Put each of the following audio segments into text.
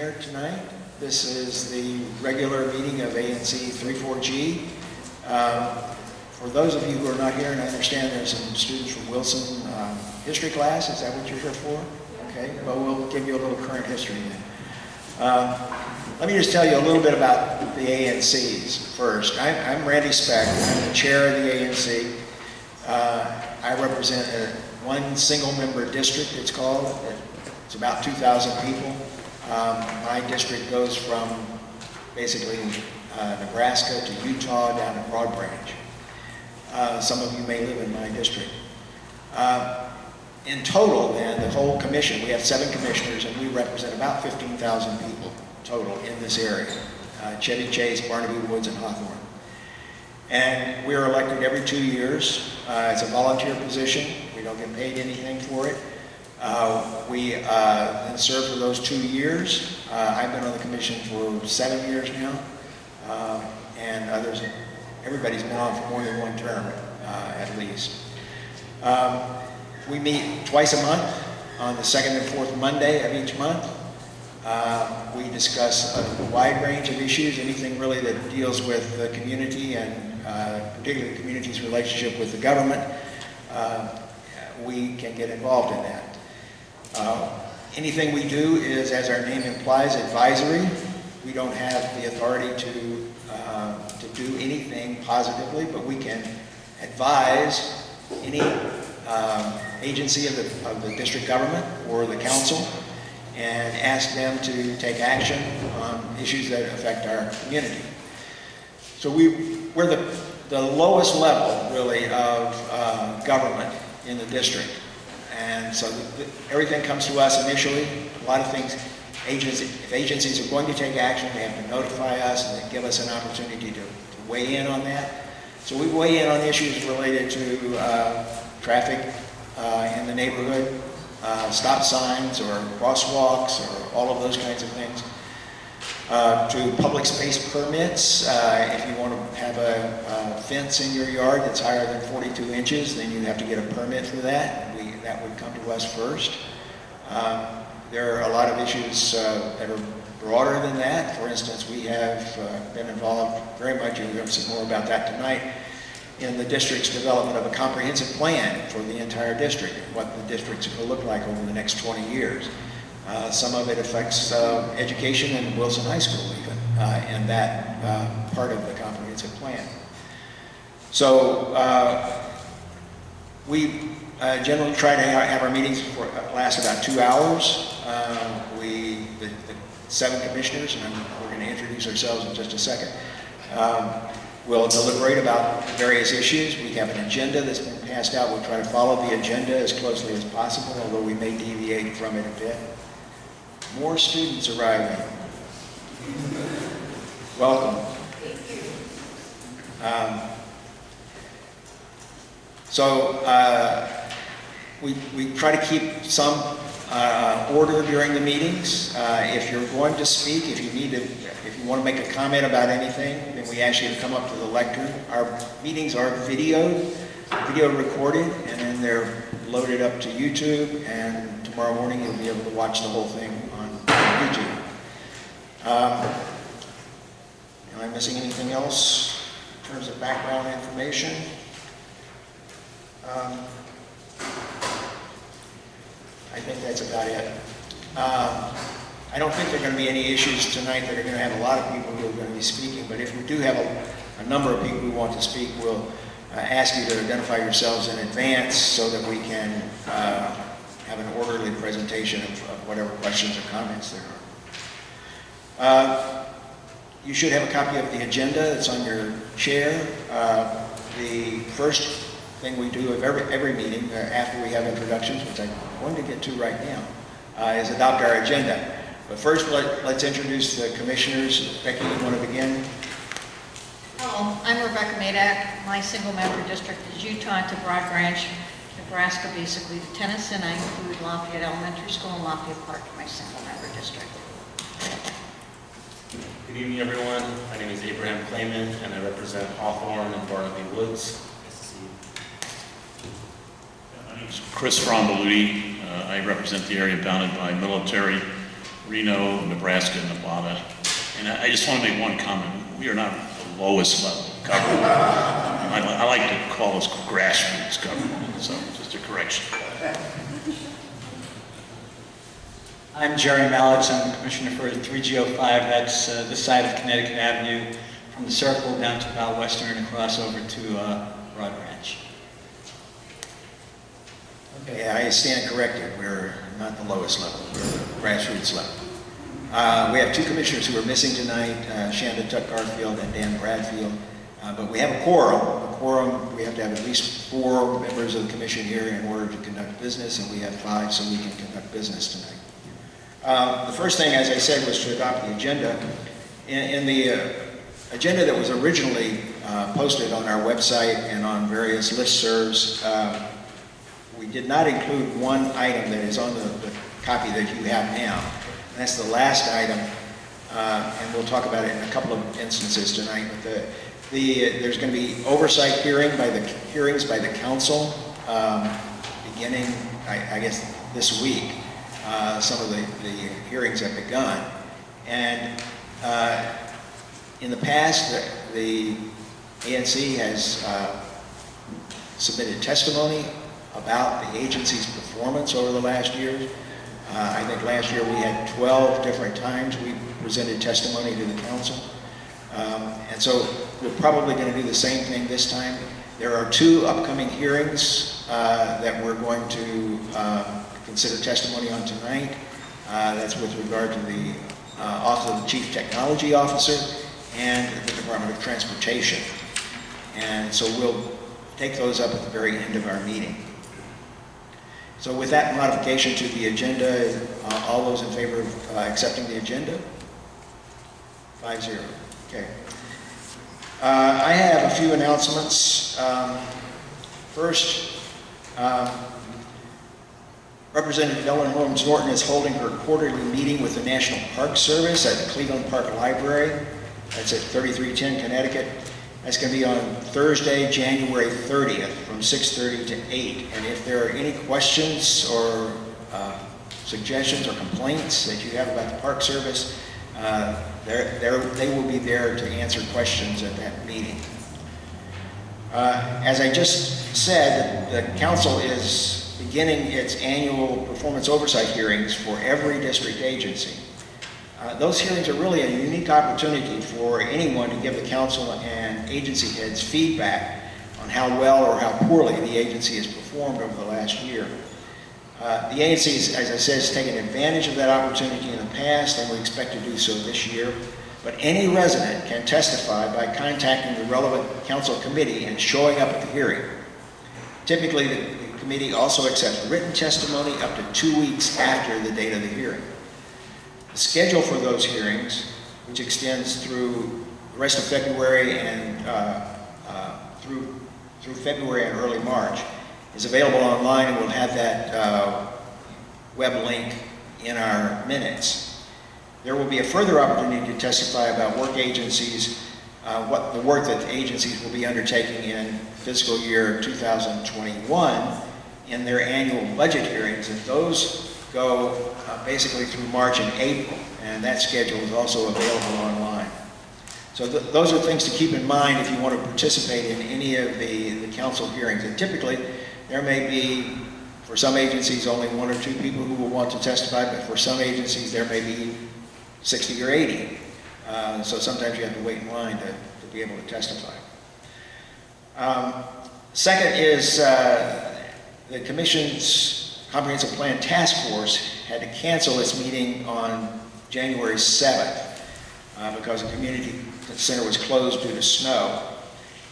here tonight. This is the regular meeting of ANC 34G. For those of you who are not here, and I understand there's some students from Wilson history class, is that what you're here for? Okay, well, we'll give you a little current history then. Let me just tell you a little bit about the ANCs first. I'm Randy Speck. I'm the chair of the ANC. I represent one single-member district, it's called. It's about 2,000 people. My district goes from basically Nebraska to Utah down to Broad Branch. Some of you may live in my district. In total, then, the whole commission, we have 7 commissioners, and we represent about 15,000 people total in this area. Chevy Chase, Barnaby Woods, and Hawthorne. And we're elected every 2 years. It's a volunteer position. We don't get paid anything for it. We then serve for those 2 years. I've been on the commission for 7 years now, and others, everybody's been on for more than one term, at least. We meet twice a month on the 2nd and 4th Monday of each month. We discuss a wide range of issues, anything really that deals with the community and particularly the community's relationship with the government. We can get involved in that. Anything we do is, as our name implies, advisory. We don't have the authority to do anything positively, but we can advise any agency of the district government or the council and ask them to take action on issues that affect our community. So we're the lowest level, really, of government in the district. And so everything comes to us initially. A lot of things, if agencies are going to take action, they have to notify us and they give us an opportunity to weigh in on that. So we weigh in on issues related to traffic in the neighborhood, stop signs or crosswalks or all of those kinds of things, to public space permits. If you want to have a fence in your yard that's higher than 42 inches, then you have to get a permit for that. That would come to us first. There are a lot of issues that are broader than that. For instance, we have been involved very much, and we're going to see more about that tonight, in the district's development of a comprehensive plan for the entire district, what the district's going to look like over the next 20 years. Some of it affects education in Wilson High School even, and that part of the comprehensive plan. So we generally try to have our meetings last about 2 hours. The 7 commissioners, and we're going to introduce ourselves in just a second, we'll deliberate about various issues. We have an agenda that's been passed out. We'll try to follow the agenda as closely as possible, although we may deviate from it a bit. More students arriving. Welcome. We try to keep some order during the meetings. If you're going to speak, if you want to make a comment about anything, then we ask you to come up to the lectern. Our meetings are video recorded, and then they're loaded up to YouTube, and tomorrow morning you'll be able to watch the whole thing on YouTube. Am I missing anything else in terms of background information? I think that's about it. I don't think there are going to be any issues tonight that are going to have a lot of people who are going to be speaking, but if we do have a number of people who want to speak, we'll ask you to identify yourselves in advance so that we can have an orderly presentation of whatever questions or comments there are. You should have a copy of the agenda that's on your chair. The first thing we do of every meeting after we have introductions, which I'm going to get to right now, is adopt our agenda. But first, let's introduce the commissioners. Becky, you want to begin? Hello, I'm Rebecca Madak. My single-member district is Utah to Broad Branch, Nebraska, basically to Tennessee. I include Lafayette Elementary School and Lafayette Park in my single-member district. Good evening, everyone. My name is Abraham Clayman, and I represent Hawthorne and Barnaby Woods. Nice to see you. My name is Chris Rombaluti. I represent the area bounded by Military, Reno, Nebraska, and Nevada. And I just want to make one comment. We are not the lowest level of government. I like to call us grassroots government, so just a correction. I'm Jerry Mallix. I'm the Commissioner for 3G05. That's this side of Connecticut Avenue, from the Circle down to Val Western and across over to Broad Branch. Okay, I stand corrected. We're not the lowest level. We're the grassroots level. We have two commissioners who are missing tonight, Shanda Tuck Garfield and Dan Bradfield. But we have a quorum. A quorum, we have to have at least 4 members of the commission here in order to conduct business, and we have 5, so we can conduct business tonight. The first thing, as I said, was to adopt the agenda. In the agenda that was originally posted on our website and on various listservs, we did not include one item that is on the copy that you have now. That's the last item, and we'll talk about it in a couple of instances tonight. But there's going to be oversight hearings by the council beginning, I guess, this week. Some of the hearings have begun, and in the past, the ANC has submitted testimony about the agency's performance over the last year. I think last year we had 12 different times we presented testimony to the council. And so we're probably going to do the same thing this time. There are 2 upcoming hearings that we're going to consider testimony on tonight. That's with regard to the Office of the Chief Technology Officer and the Department of Transportation. And so we'll take those up at the very end of our meeting. So with that modification to the agenda, all those in favor of accepting the agenda? 5-0. Okay. I have a few announcements. First, Representative Ellen Holmes Norton is holding her quarterly meeting with the National Park Service at the Cleveland Park Library. That's at 3310 Connecticut. That's going to be on Thursday, January 30th from 6:30 to 8. And if there are any questions or suggestions or complaints that you have about the Park Service, they will be there to answer questions at that meeting. As I just said, the council is beginning its annual performance oversight hearings for every district agency. Those hearings are really a unique opportunity for anyone to give the council and agency heads feedback on how well or how poorly the agency has performed over the last year. The ANC, as I said, has taken advantage of that opportunity in the past, and we expect to do so this year. But any resident can testify by contacting the relevant council committee and showing up at the hearing. Typically, the committee also accepts written testimony up to 2 weeks after the date of the hearing. The schedule for those hearings, which extends through the rest of February and through February and early March, is available online, and we'll have that web link in our minutes. There will be a further opportunity to testify about work agencies, what the work that the agencies will be undertaking in fiscal year 2021 in their annual budget hearings, and those go basically through March and April, and that schedule is also available online. So those are things to keep in mind if you want to participate in any of the council hearings. And typically, there may be, for some agencies, only 1 or 2 people who will want to testify, but for some agencies, there may be 60 or 80. So sometimes you have to wait in line to be able to testify. Second is the Commission's Comprehensive Plan Task Force had to cancel its meeting on January 7th because the community center was closed due to snow.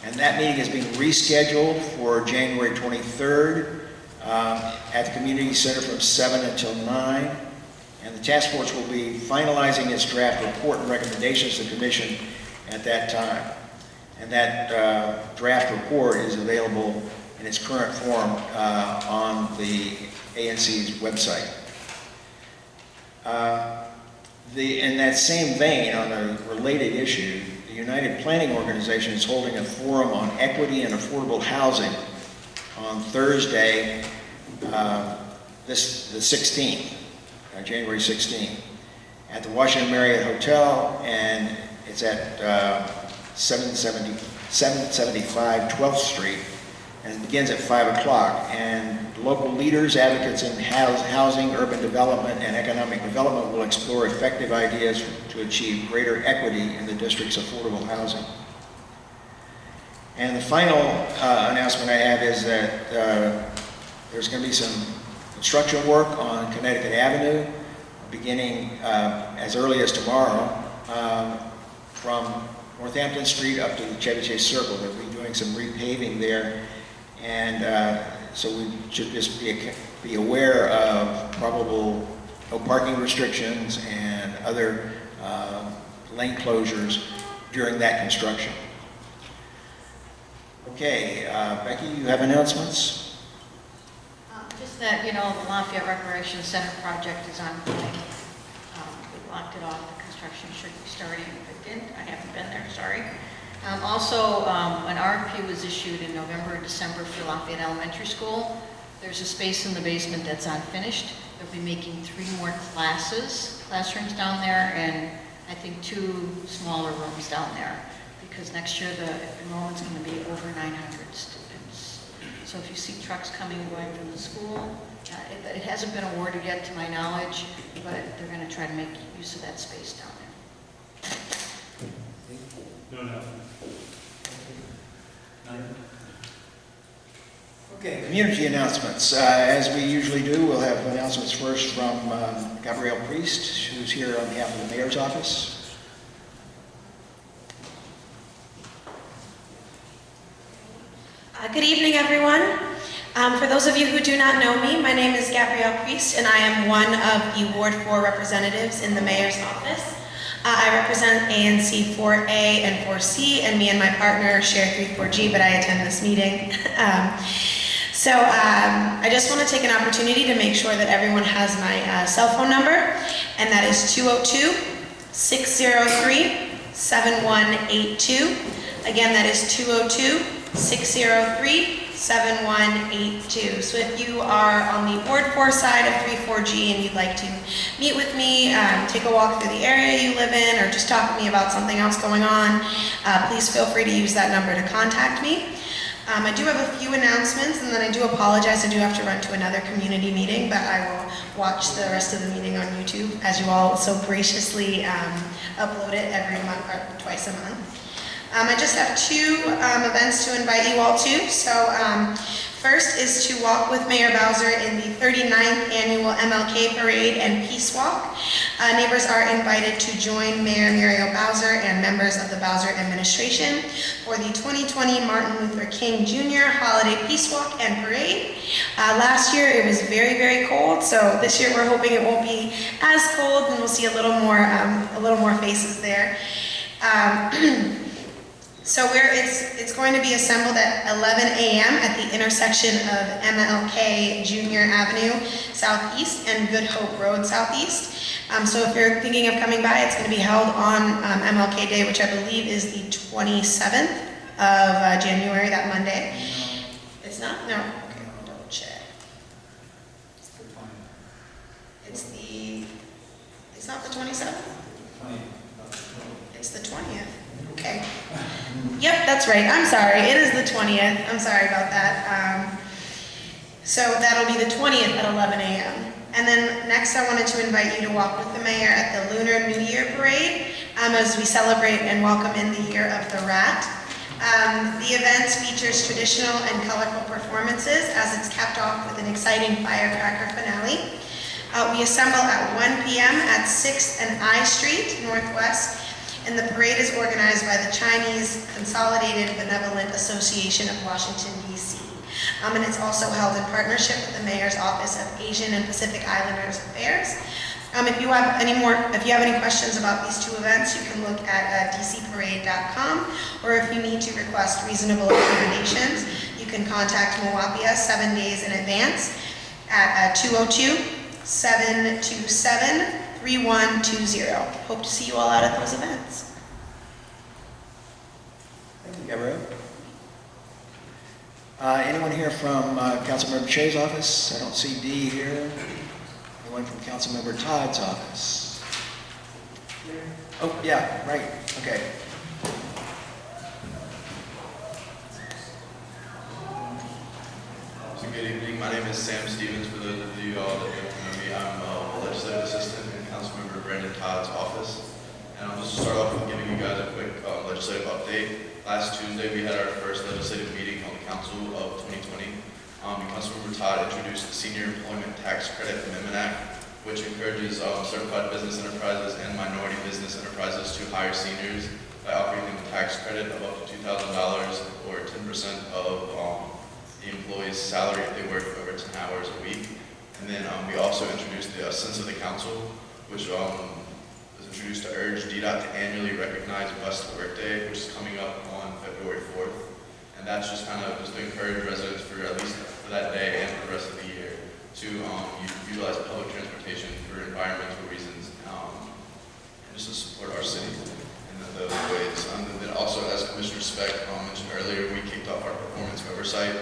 And that meeting is being rescheduled for January 23rd at the community center from 7 until 9. And the task force will be finalizing its draft report and recommendations to the Commission at that time. And that draft report is available in its current form on the ANC's website. In that same vein, on a related issue, the United Planning Organization is holding a forum on equity and affordable housing on Thursday, the 16th, January 16th. at the Washington Marriott Hotel, and it's at 775 12th Street, and it begins at 5 o'clock. And local leaders, advocates in housing, urban development, and economic development will explore effective ideas to achieve greater equity in the district's affordable housing. And the final announcement I have is that there's going to be some construction work on Connecticut Avenue, beginning as early as tomorrow, from Northampton Street up to the Chevy Chase Circle. They'll be doing some repaving there, and so we should just be aware of probable no parking restrictions and other lane closures during that construction. Okay, Becky, you have announcements? Just that, you know, the Lafayette Recreation Center project is ongoing. We blocked it off. The construction should be starting. If it didn't, I haven't been there, sorry. Also, an RFP was issued in November and December for Lafayette Elementary School. There's a space in the basement that's unfinished. They'll be making 3 more classrooms down there, and I think 2 smaller rooms down there, because next year the enrollment's going to be over 900 students. So if you see trucks coming and going from the school, it hasn't been awarded yet to my knowledge, but they're going to try to make use of that space down there. No. Okay, community announcements. As we usually do, we'll have announcements first from Gabrielle Priest, who's here on behalf of the Mayor's Office. Good evening, everyone. For those of you who do not know me, my name is Gabrielle Priest, and I am one of the Ward 4 representatives in the Mayor's Office. I represent ANC 4A and 4C, and me and my partner share 3-4G, but I attend this meeting. So I just want to take an opportunity to make sure that everyone has my cell phone number, and that is 202-603-7182. Again, that is 202-603-7182. So if you are on the Ward 4 side of 3-4G and you'd like to meet with me, take a walk through the area you live in, or just talk with me about something else going on, please feel free to use that number to contact me. I do have a few announcements, and then I do apologize. I do have to run to another community meeting, but I will watch the rest of the meeting on YouTube, as you all so graciously upload it every month or twice a month. I just have 2 events to invite you all to. So first is to walk with Mayor Bowser in the 39th Annual MLK Parade and Peace Walk. Neighbors are invited to join Mayor Muriel Bowser and members of the Bowser administration for the 2020 Martin Luther King Jr. Holiday Peace Walk and Parade. Last year it was very, very cold, so this year we're hoping it won't be as cold, and we'll see a little more faces there. So it's going to be assembled at 11 a.m. at the intersection of MLK Jr. Avenue Southeast and Good Hope Road Southeast. So if you're thinking of coming by, it's going to be held on MLK Day, which I believe is the 27th of January, that Monday. It's not? No. Okay, I'll double check. It's not the 27th? It's the 20th. Okay. Yep, that's right. I'm sorry. It is the 20th. I'm sorry about that. So that'll be the 20th at 11 a.m. And then next I wanted to invite you to walk with the mayor at the Lunar New Year Parade as we celebrate and welcome in the Year of the Rat. The event features traditional and colorful performances as it's capped off with an exciting firecracker finale. We assemble at 1 p.m. at 6th and I Street, Northwest, and the parade is organized by the Chinese Consolidated Benevolent Association of Washington, D.C. And it's also held in partnership with the Mayor's Office of Asian and Pacific Islanders Affairs. If you have any questions about these 2 events, you can look at dcparade.com, or if you need to request reasonable accommodations, you can contact Mwapia 7 days in advance at 202-727-3120. Hope to see you all out at those events. Thank you, Gabrielle. Anyone here from Councilmember Shea's office? I don't see Dee here. Anyone from Councilmember Todd's office? Oh, yeah, right, okay. So good evening. My name is Sam Stevens. For those of you all that don't know me, I'm a legislative assistant in Councilmember Brandon Todd's office. And I'll just start off with giving you guys a quick legislative update. Last Tuesday, we had our first legislative meeting on the council of 2020. Councilmember Todd introduced the Senior Employment Tax Credit Amendment Act, which encourages certified business enterprises and minority business enterprises to hire seniors by offering them a tax credit of up to $2,000 or 10% of the employee's salary if they work over 10 hours a week. And then we also introduced the Sense of the Council, which was introduced to urge DDOT to annually recognize Bus to Work Day, which is coming up on February 4th. And that's just kind of just to encourage residents for at least for that day and for the rest of the year to utilize public transportation for environmental reasons and just to support our city in those ways. And then also, as Commissioner Speck mentioned earlier, we kicked off our performance oversight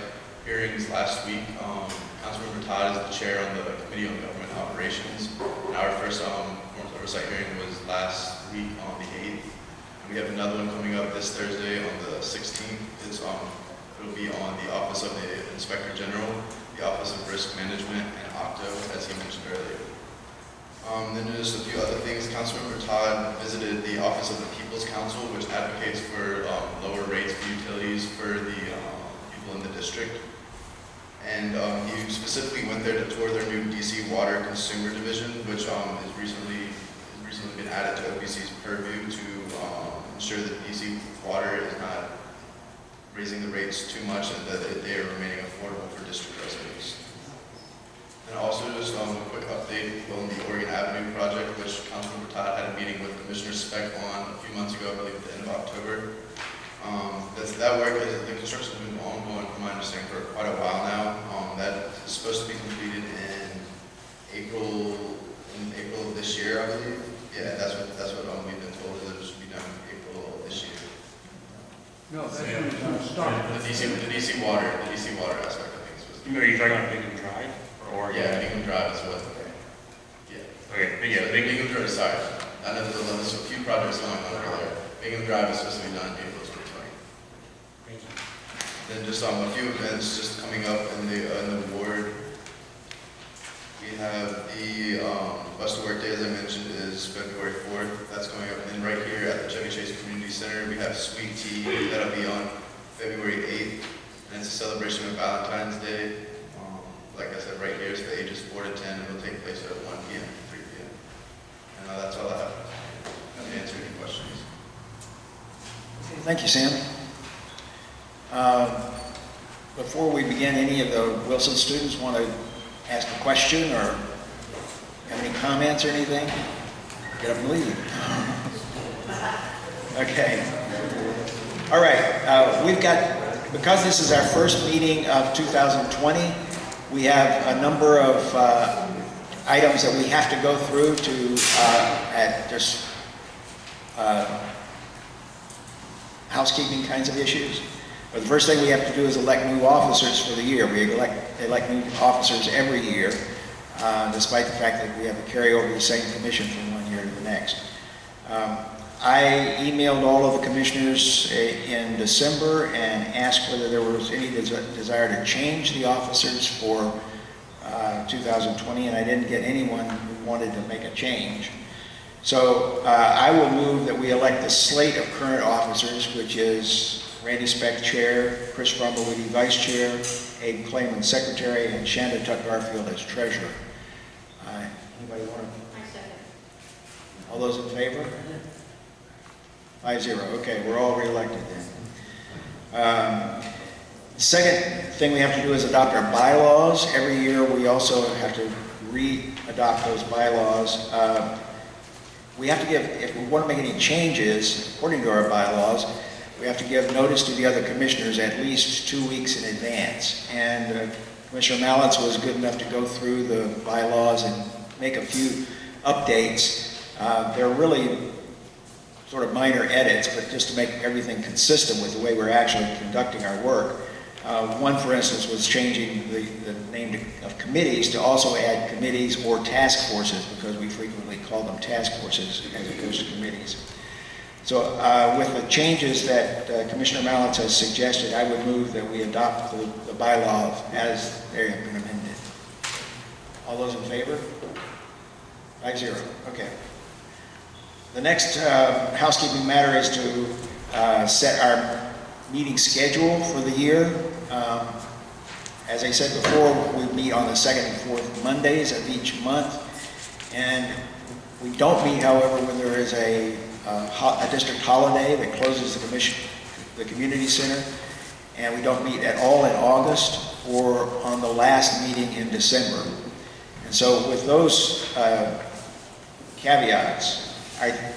hearings last week. Councilmember Todd is the chair on the Committee on Government Operations. And our first performance oversight hearing was last week on the 8th. And we have another one coming up this Thursday on the 16th. It'll be on the Office of the Inspector General, the Office of Risk Management, and OCTO, as he mentioned earlier. Then just a few other things. Councilmember Todd visited the Office of the People's Council, which advocates for lower rates for utilities for the people in the district. And he specifically went there to tour their new DC Water Consumer Division, which has recently been added to OPC's purview to ensure that DC Water is not raising the rates too much and that they are remaining affordable for district residents. And also just a quick update on the Oregon Avenue project, which Councilmember Todd had a meeting with Commissioner Speck on a few months ago, I believe at the end of October. That work, the construction has been ongoing, from my understanding, for quite a while now. That is supposed to be completed in April of this year, I believe. Yeah, that's what we've been told, that it should be done in April of this year. No, that's when it's going to start. The DC water aspect, I think, is supposed to be. Are you talking about Bingham Drive or Oregon? Yeah, Bingham Drive is what. Yeah. Okay, yeah, Bingham Drive. Sorry, I know there's a few projects going on over there. Bingham Drive is supposed to be done in April 2020. Thank you. Then just a few events just coming up in the ward. We have the Bus to Work Day, as I mentioned, is February 4th. That's coming up. And then right here at the Chevy Chase Community Center, we have Sweet Tea. That'll be on February 8th. And it's a celebration of Valentine's Day. Like I said, right here is the ages 4 to 10. It'll take place at 1 p.m. to 3 p.m. And that's all I have. Let me answer any questions. Thank you, Sam. Before we begin, any of the Wilson students want to ask a question or have any comments or anything? Get up and leave. Okay. All right. We've got, because this is our first meeting of 2020, we have a number of items that we have to go through to housekeeping kinds of issues. But the first thing we have to do is elect new officers for the year. We elect new officers every year, despite the fact that we have to carry over the same commission from one year to the next. I emailed all of the commissioners in December and asked whether there was any desire to change the officers for 2020, and I didn't get anyone who wanted to make a change. So I will move that we elect the slate of current officers, which is Randy Speck, Chair, Chris Rumblewitty, Vice Chair, Abe Clayman, Secretary, and Shanda Tuck Garfield as Treasurer. Anybody want to? I second. All those in favor? 5-0. Okay, we're all reelected then. Second thing we have to do is adopt our bylaws. Every year we also have to re-adopt those bylaws. We have to give, if we want to make any changes, according to our bylaws, we have to give notice to the other commissioners at least 2 weeks in advance. And Commissioner Mallitz was good enough to go through the bylaws and make a few updates. They're really sort of minor edits, but just to make everything consistent with the way we're actually conducting our work. One, for instance, was changing the name of committees to also add committees or task forces, because we frequently call them task forces as opposed to committees. So with the changes that Commissioner Mallett has suggested, I would move that we adopt the bylaws as they have been amended. All those in favor? 5-0. Okay. The next housekeeping matter is to set our meeting schedule for the year. As I said before, we meet on the second and fourth Mondays of each month, and we don't meet, however, when there is a district holiday that closes the community center, and we don't meet at all in August or on the last meeting in December. And so with those caveats,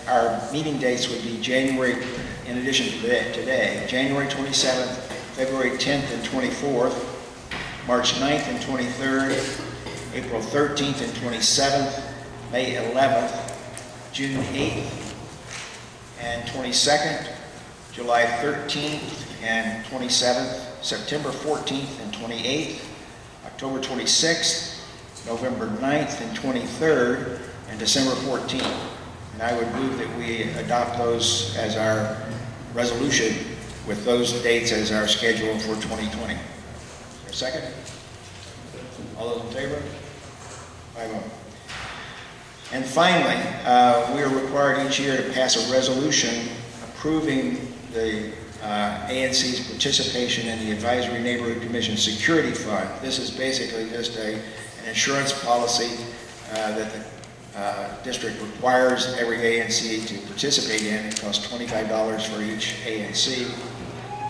our meeting dates would be January, in addition to today, January 27th, February 10th and 24th, March 9th and 23rd, April 13th and 27th, May 11th, June 8th and 22nd, July 13th and 27th, September 14th and 28th, October 26th, November 9th and 23rd, and December 14th. And I would move that we adopt those as our resolution with those dates as our schedule for 2020. Is there a second? All those in favor? 5-0. And finally, we are required each year to pass a resolution approving the ANC's participation in the Advisory Neighborhood Commission Security Fund. This is basically just an insurance policy that the district requires every ANC to participate in. It costs $25 for each ANC.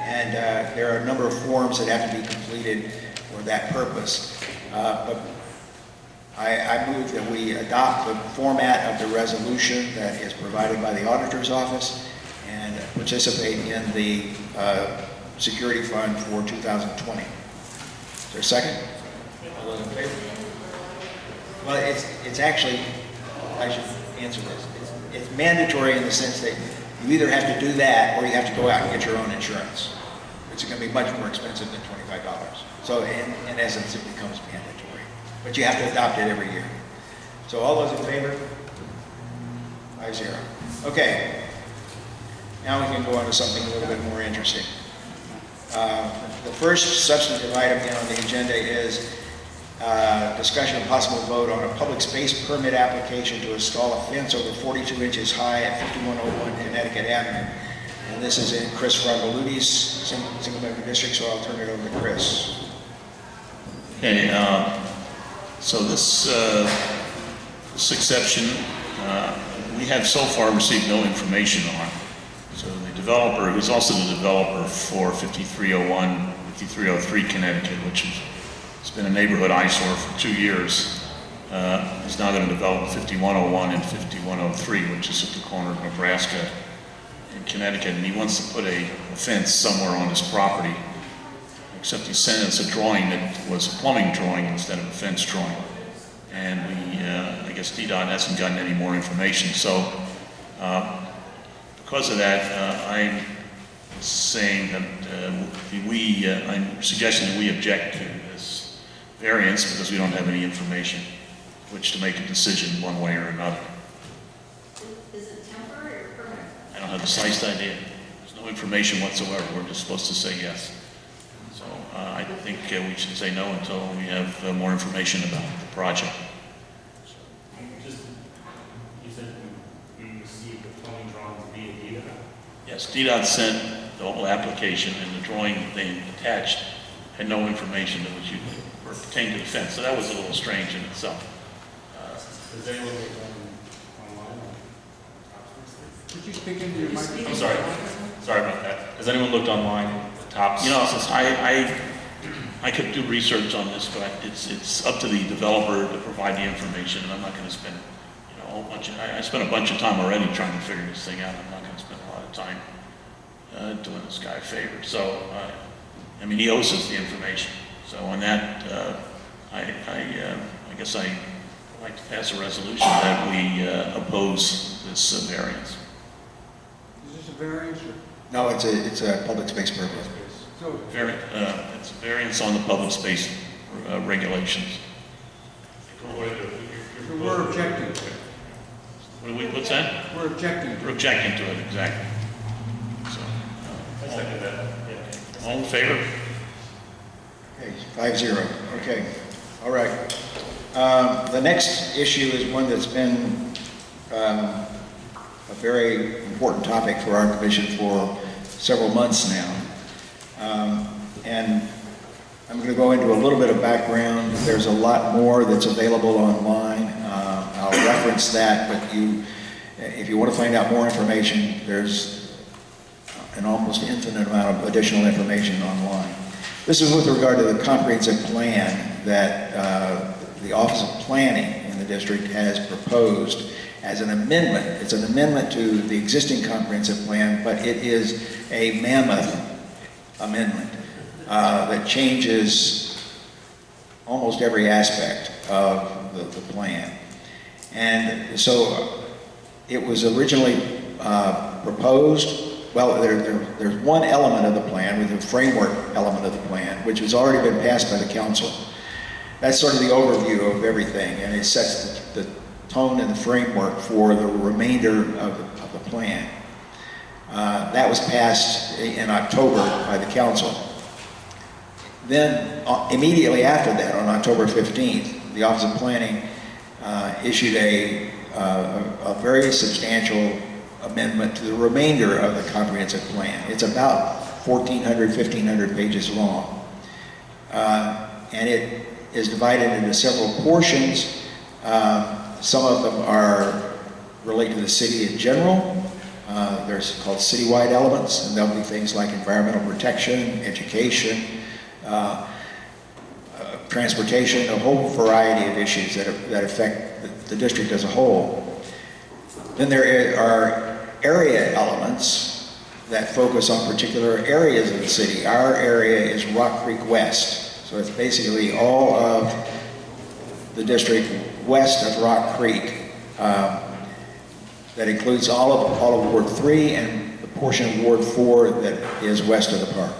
And there are a number of forms that have to be completed for that purpose. But I move that we adopt the format of the resolution that is provided by the auditor's office and participate in the security fund for 2020. Is there a second? All those in favor? Well, it's actually, I should answer this. It's mandatory in the sense that you either have to do that or you have to go out and get your own insurance. It's going to be much more expensive than $25. So in essence, it becomes mandatory. But you have to adopt it every year. So all those in favor? 5-0. Okay. Now we can go on to something a little bit more interesting. The first substantive item on the agenda is discussion and possible vote on a public space permit application to install a fence over 42 inches high at 5101 Connecticut Avenue. And this is in Chris Frangoluti's single-member district, so I'll turn it over to Chris. Okay, so this exception, we have so far received no information on. So the developer, who's also the developer for 5301, 5303 Connecticut, which has been a neighborhood eyesore for 2 years, is now going to develop 5101 and 5103, which is at the corner of Nebraska and Connecticut, and he wants to put a fence somewhere on his property, except he sent us a drawing that was a plumbing drawing instead of a fence drawing. And I guess DDOT hasn't gotten any more information. So because of that, I'm saying that I'm suggesting that we object to this variance because we don't have any information which to make a decision one way or another. Is it temporary or permanent? I don't have the slightest idea. There's no information whatsoever. We're just supposed to say yes. So I think we should say no until we have more information about the project. You said we received the plumbing drawings via DDOT? Yes, DDOT sent the whole application, and the drawing that they attached had no information that was used or pertained to the fence. So that was a little strange in itself. Does anyone look online? Could you speak into your microphone? I'm sorry. Sorry about that. Has anyone looked online at the tops? You know, I could do research on this, but it's up to the developer to provide the information, and I'm not going to spend, a whole bunch of, I spent a bunch of time already trying to figure this thing out. I'm not going to spend a lot of time doing this guy a favor. So, I mean, he owes us the information. So on that, I guess I'd like to pass a resolution that we oppose this variance. Is this a variance or? No, it's a public space permit. So, It's a variance on the public space regulations. so we're objecting. What's that? We're objecting. We're objecting to it, exactly. So, I second that. Yeah. all in favor? Okay, 5-0, okay, all right. The next issue is one that's been a very important topic for our commission for several months now. And I'm going to go into a little bit of background. There's a lot more that's available online. I'll reference that, but if you want to find out more information, there's an almost infinite amount of additional information online. This is with regard to the comprehensive plan that the Office of Planning in the district has proposed as an amendment. It's an amendment to the existing comprehensive plan, but it is a mammoth amendment that changes almost every aspect of the plan. And so it was originally proposed. Well, there's one element of the plan, with the framework element of the plan, which has already been passed by the council. That's sort of the overview of everything, and it sets the tone and the framework for the remainder of the plan. That was passed in October by the council. Then, immediately after that, on October 15th, the Office of Planning issued a very substantial amendment to the remainder of the comprehensive plan. It's about 1,400, 1,500 pages long. And it is divided into several portions. Some of them are related to the city in general. There's called citywide elements, and there'll be things like environmental protection, education, transportation, a whole variety of issues that affect the district as a whole. Then there are area elements that focus on particular areas of the city. Our area is Rock Creek West, so it's basically all of the district west of Rock Creek. That includes all of Ward 3 and the portion of Ward 4 that is west of the park.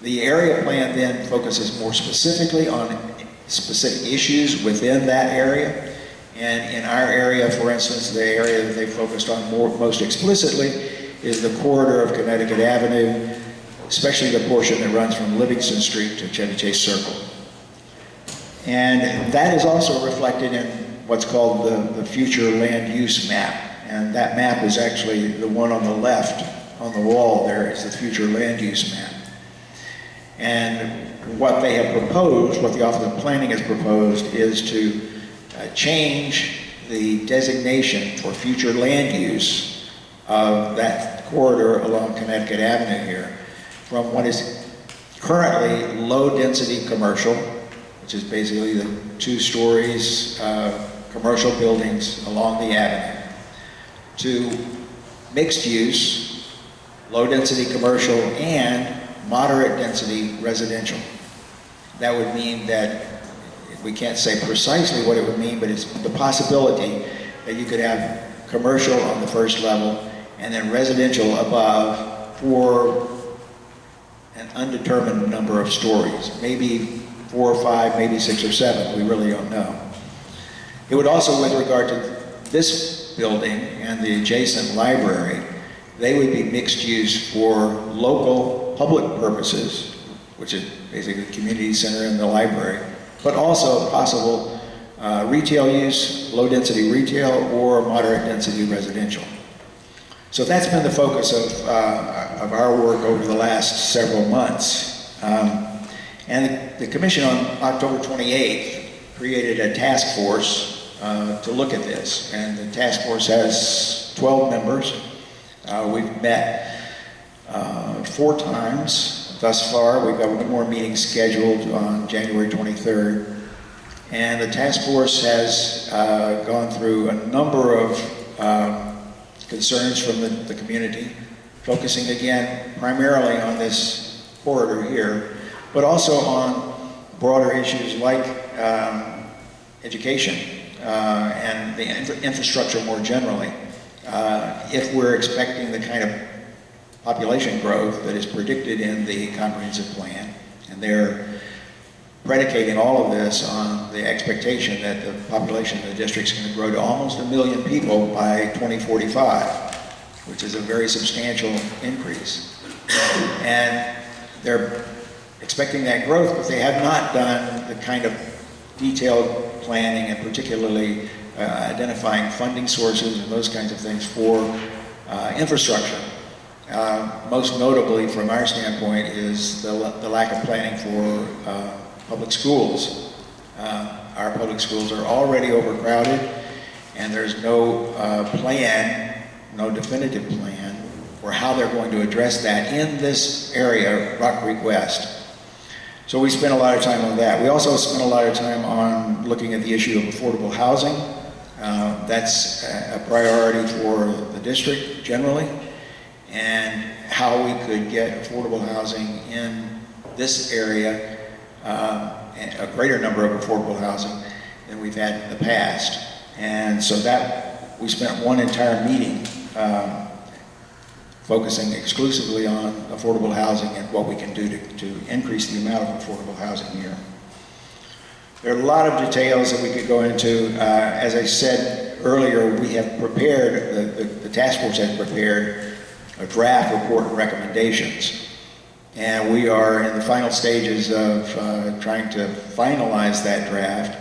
The area plan then focuses more specifically on specific issues within that area. And in our area, for instance, the area that they focused on most explicitly is the corridor of Connecticut Avenue, especially the portion that runs from Livingston Street to Chevy Chase Circle. And that is also reflected in what's called the future land use map. And that map is actually the one on the left on the wall there is the future land use map. And what they have proposed, what the Office of Planning has proposed, is to change the designation for future land use of that corridor along Connecticut Avenue here from what is currently low-density commercial, which is basically the 2 stories commercial buildings along the avenue, to mixed-use, low-density commercial, and moderate-density residential. That would mean that, we can't say precisely what it would mean, but it's the possibility that you could have commercial on the first level and then residential above for an undetermined number of stories, maybe 4 or 5, maybe 6 or 7, we really don't know. It would also, with regard to this building and the adjacent library, they would be mixed use for local public purposes, which is basically the community center and the library, but also possible retail use, low density retail, or moderate density residential. So that's been the focus of our work over the last several months. And the Commission on October 28th created a task force to look at this. And the task force has 12 members. We've met 4 times thus far. We've got one more meeting scheduled on January 23rd. And the task force has gone through a number of concerns from the community, focusing again primarily on this corridor here, but also on broader issues like education and the infrastructure more generally, if we're expecting the kind of population growth that is predicted in the comprehensive plan, and they're predicating all of this on the expectation that the population of the district is going to grow to almost 1 million people by 2045, which is a very substantial increase. And they're expecting that growth, but they have not done the kind of detailed planning and particularly identifying funding sources and those kinds of things for infrastructure. Most notably from our standpoint is the lack of planning for public schools. Our public schools are already overcrowded, and there's no plan, no definitive plan for how they're going to address that in this area, Rock Creek West. So we spent a lot of time on that. We also spent a lot of time on looking at the issue of affordable housing. That's a priority for the district generally, and how we could get affordable housing in this area, a greater number of affordable housing than we've had in the past. And so that, we spent one entire meeting focusing exclusively on affordable housing and what we can do to increase the amount of affordable housing here. There are a lot of details that we could go into. As I said earlier, we have prepared, the task force has prepared a draft report and recommendations. And we are in the final stages of trying to finalize that draft,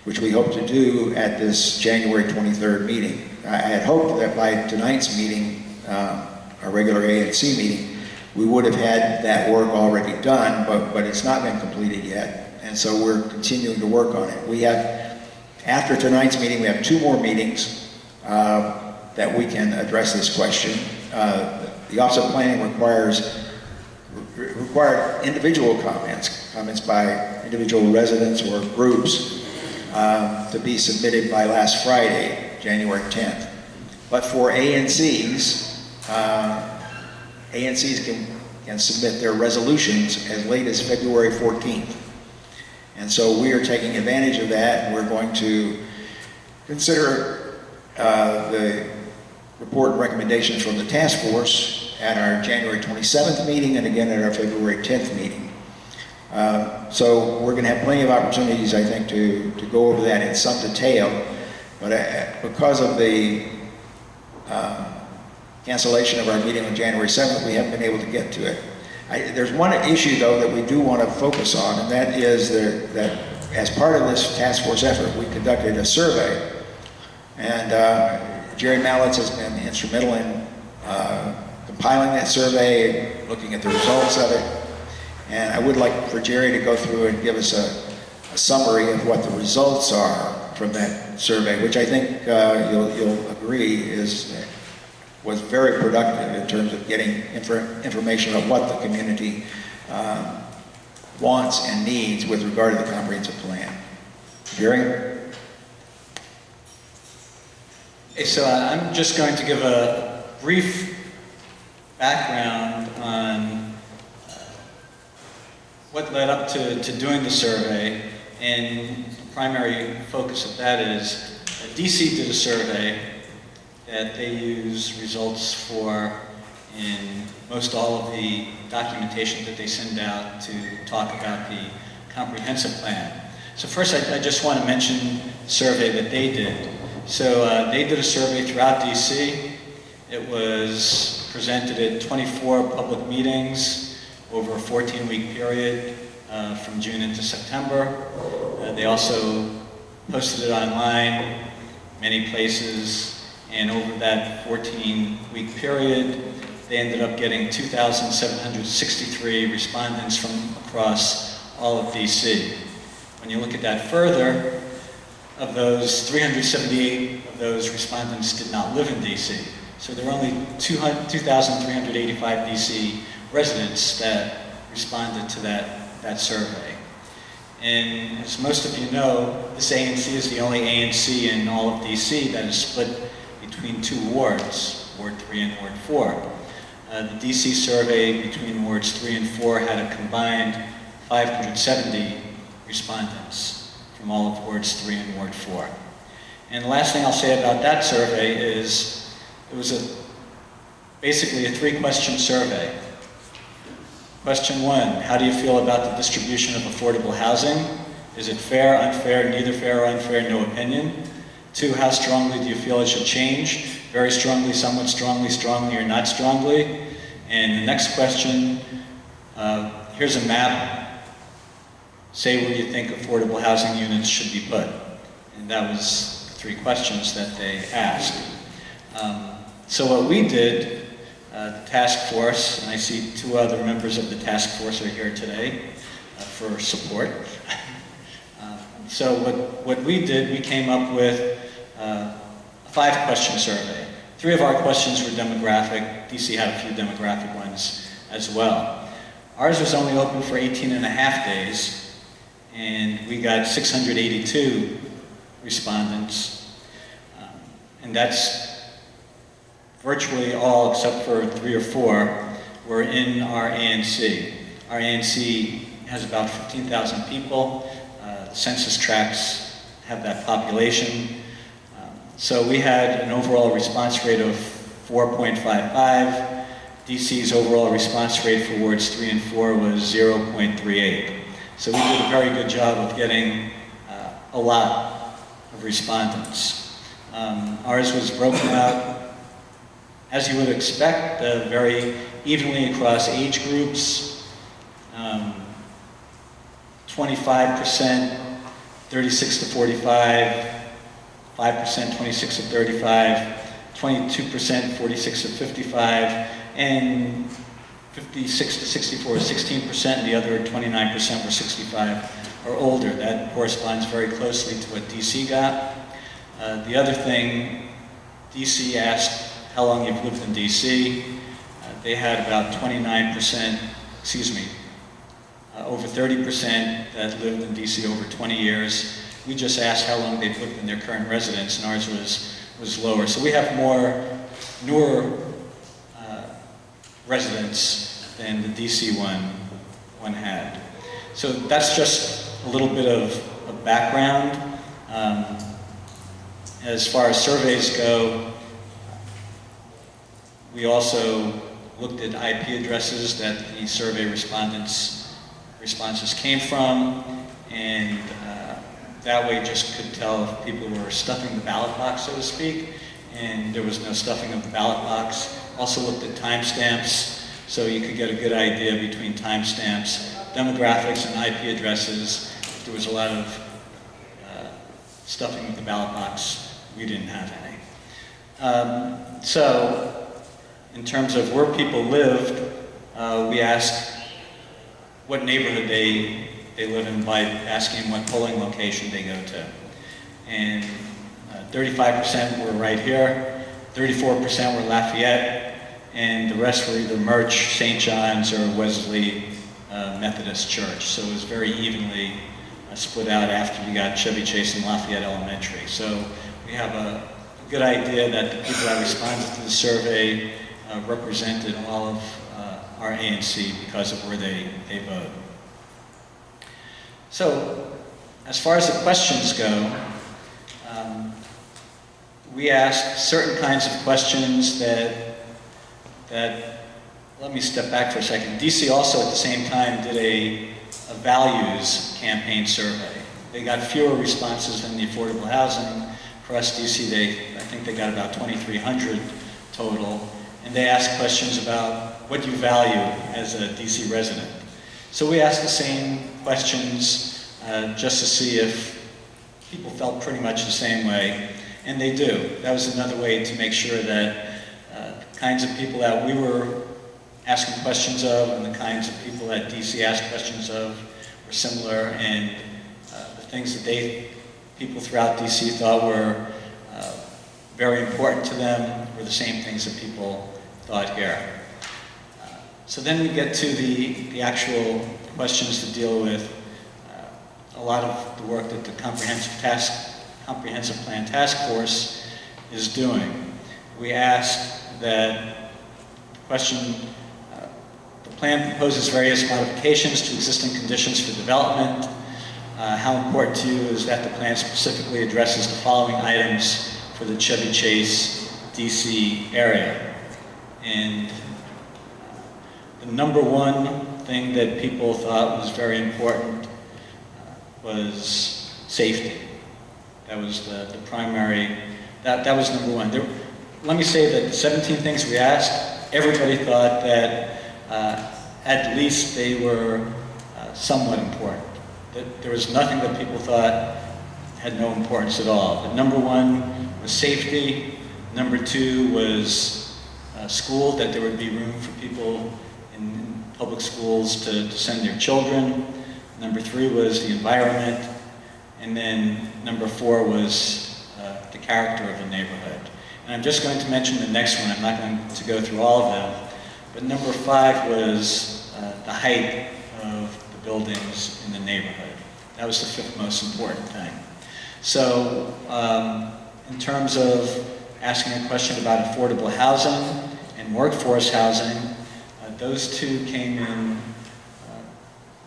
which we hope to do at this January 23rd meeting. I had hoped that by tonight's meeting, our regular ANC meeting, we would have had that work already done, but it's not been completed yet. And so we're continuing to work on it. We have, after tonight's meeting, we have 2 more meetings that we can address this question. The Office of Planning required individual comments by individual residents or groups to be submitted by last Friday, January 10th. But for ANCs, ANCs can submit their resolutions as late as February 14th. And so we are taking advantage of that, and we're going to consider the report and recommendations from the task force at our January 27th meeting and again at our February 10th meeting. So we're going to have plenty of opportunities, I think, to go over that in some detail. But because of the cancellation of our meeting on January 7th, we haven't been able to get to it. There's one issue, though, that we do want to focus on, and that is that as part of this task force effort, we conducted a survey. And Jerry Mallitz has been instrumental in compiling that survey, looking at the results of it. And I would like for Jerry to go through and give us a summary of what the results are from that survey, which I think you'll agree was very productive in terms of getting information on what the community wants and needs with regard to the comprehensive plan. Jerry? Okay, so I'm just going to give a brief background on what led up to doing the survey, and the primary focus of that is DC did a survey that they use results for in most all of the documentation that they send out to talk about the comprehensive plan. So first I just want to mention the survey that they did. So they did a survey throughout DC. It was presented at 24 public meetings over a 14-week period from June into September. They also posted it online many places, and over that 14-week period, they ended up getting 2,763 respondents from across all of DC. When you look at that further, of those, 378 of those respondents did not live in DC. So there were only 2,385 DC residents that responded to that survey. And as most of you know, this ANC is the only ANC in all of DC that is split between 2 wards, Ward 3 and Ward 4. The DC survey between Wards 3 and 4 had a combined 570 respondents from all of Wards 3 and Ward 4. And the last thing I'll say about that survey is It was basically a 3-question survey. Question 1, how do you feel about the distribution of affordable housing? Is it fair, unfair, neither fair or unfair, no opinion? 2, how strongly do you feel it should change? Very strongly, somewhat strongly, strongly, or not strongly? And the next question, here's a map. Say where you think affordable housing units should be put. And that was the 3 questions that they asked. So what we did, the task force, and I see 2 other members of the task force are here today for support. So what we did, we came up with a 5-question survey. 3 of our questions were demographic. DC had a few demographic ones as well. Ours was only open for 18.5 days, and we got 682 respondents. And that's virtually all, except for 3 or 4, were in our ANC. Our ANC has about 15,000 people. The census tracts have that population. So we had an overall response rate of 4.55. DC's overall response rate for wards 3 and 4 was 0.38. So we did a very good job of getting a lot of respondents. Ours was broken out, as you would expect, very evenly across age groups. 25%, 36 to 45, 5%, 26 to 35, 22%, 46 to 55, and 56 to 64, 16%, and the other 29% were 65 or older. That corresponds very closely to what DC got. The other thing, DC asked how long you've lived in DC. They had about 29%, over 30% that lived in DC over 20 years. We just asked how long they've lived in their current residence, and ours was lower. So we have more newer residents than the DC one had. So that's just a little bit of background. As far as surveys go, we also looked at IP addresses that the survey responses came from, and that way just could tell if people were stuffing the ballot box, so to speak, and there was no stuffing of the ballot box. Also looked at timestamps, so you could get a good idea between timestamps, demographics, and IP addresses. If there was a lot of stuffing of the ballot box, we didn't have any. So, in terms of where people lived, we asked what neighborhood they live in by asking what polling location they go to. And 35% were right here, 34% were Lafayette, and the rest were either Murch, St. John's, or Wesley Methodist Church. So it was very evenly split out after you got Chevy Chase and Lafayette Elementary. So we have a good idea that the people that responded to the survey represented all of our ANC because of where they vote. So, as far as the questions go, we asked certain kinds of questions that, let me step back for a second. DC also at the same time did a values campaign survey. They got fewer responses than the affordable housing. For us, DC, I think they got about 2,300 total. And they asked questions about what you value as a DC resident. So we asked the same questions just to see if people felt pretty much the same way, and they do. That was another way to make sure that the kinds of people that we were asking questions of and the kinds of people that DC asked questions of were similar, and the things that people throughout DC thought were very important to them were the same things that people thought here. So then we get to the actual questions to deal with a lot of the work that the Comprehensive Plan Task Force is doing. We asked that the question, the plan proposes various modifications to existing conditions for development. How important to you is that the plan specifically addresses the following items for the Chevy Chase DC area. And the number one thing that people thought was very important was safety. That was the primary, that was number one. Let me say that the 17 things we asked, everybody thought that at least they were somewhat important. That there was nothing that people thought had no importance at all. But number one was safety. Number two was school, that there would be room for people in public schools to send their children. Number three was the environment. And then number four was the character of the neighborhood. And I'm just going to mention the next one. I'm not going to go through all of them. But number five was the height of the buildings in the neighborhood. That was the fifth most important thing. So in terms of asking a question about affordable housing and workforce housing, those two came in.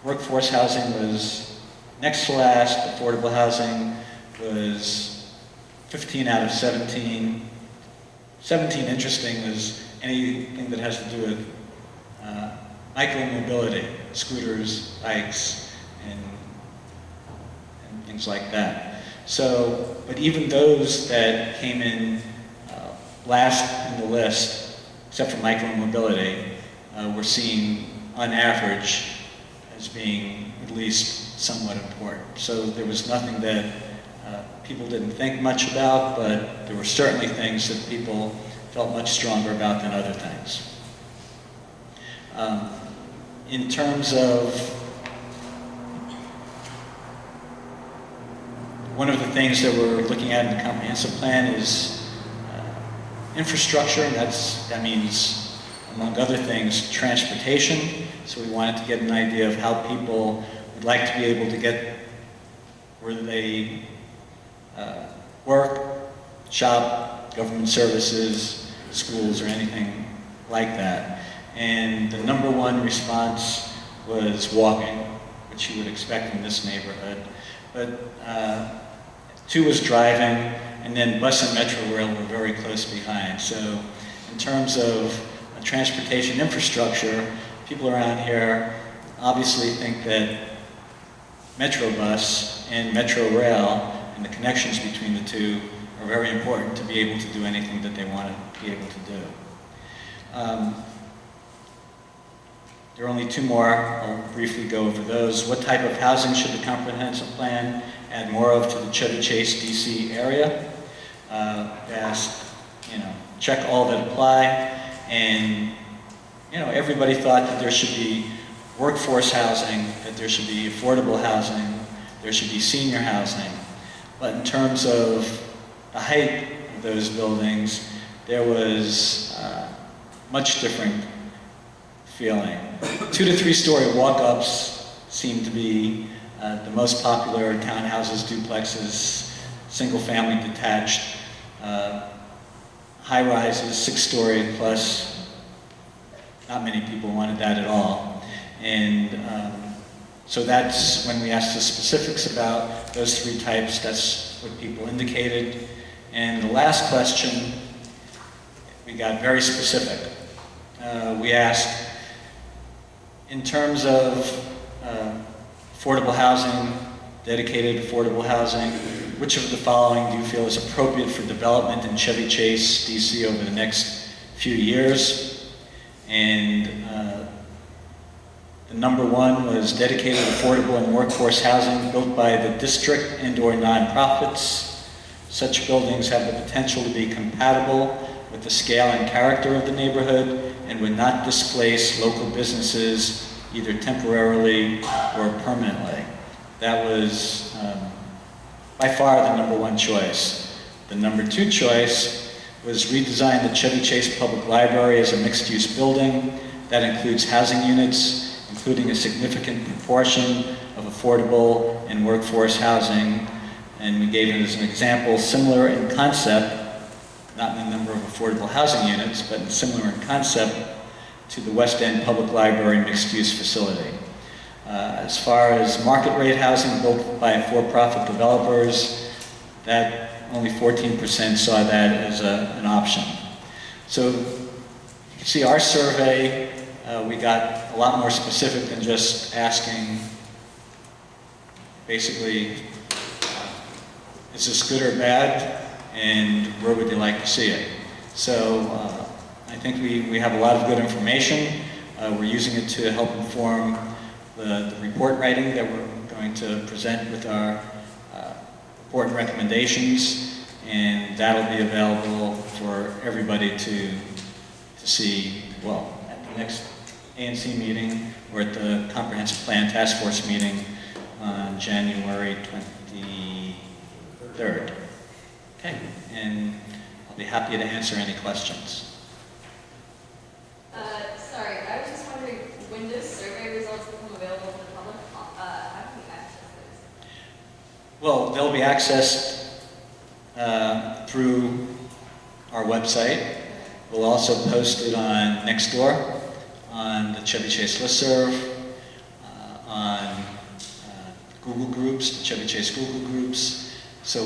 Workforce housing was next to last. Affordable housing was 15 out of 17. 17, interesting, is anything that has to do with micro-mobility, scooters, bikes, and things like that. So, but even those that came in last in the list, except for micro-mobility, we're seeing on average as being at least somewhat important. So there was nothing that people didn't think much about, but there were certainly things that people felt much stronger about than other things. In terms of one of the things that we're looking at in the comprehensive plan is infrastructure, and that means, among other things, transportation. So we wanted to get an idea of how people would like to be able to get where they work, shop, government services, schools, or anything like that. And the number one response was walking, which you would expect in this neighborhood. But two was driving, and then bus and metro rail were very close behind. So in terms of transportation infrastructure, people around here obviously think that metro bus and metro rail and the connections between the two are very important to be able to do anything that they want to be able to do. There are only two more. I'll briefly go over those. What type of housing should the comprehensive plan add more of to the Chevy Chase DC area? Asked, check all that apply. And, everybody thought that there should be workforce housing, that there should be affordable housing, there should be senior housing. But in terms of the height of those buildings, there was much different feeling. 2 to 3 story walk-ups seem to be the most popular: townhouses, duplexes, single-family detached, high-rises, 6-story plus. Not many people wanted that at all. And so that's when we asked the specifics about those 3 types, that's what people indicated. And the last question, we got very specific. We asked, in terms of affordable housing, dedicated affordable housing, which of the following do you feel is appropriate for development in Chevy Chase, DC over the next few years? And the number one was dedicated affordable and workforce housing built by the district and/or nonprofits. Such buildings have the potential to be compatible with the scale and character of the neighborhood and would not displace local businesses either temporarily or permanently. That was by far the number one choice. The number 2 choice was redesign the Chevy Chase Public Library as a mixed-use building that includes housing units, including a significant proportion of affordable and workforce housing. And we gave it as an example, similar in concept, not in the number of affordable housing units, but similar in concept to the West End Public Library mixed-use facility. As far as market rate housing built by for-profit developers, that only 14% saw that as an option. So you can see our survey, we got a lot more specific than just asking, basically, is this good or bad, and where would you like to see it? So I think we have a lot of good information. We're using it to help inform the report writing that we're going to present with our report and recommendations, and that'll be available for everybody to see, well, at the next ANC meeting or at the Comprehensive Plan Task Force meeting on January 23rd. Okay, and I'll be happy to answer any questions. Sorry, I was just wondering, when those survey results become available to the public, how can we access those? Well, they'll be accessed through our website. We'll also post it on Nextdoor, on the Chevy Chase listserv, on Google Groups, the Chevy Chase Google Groups. So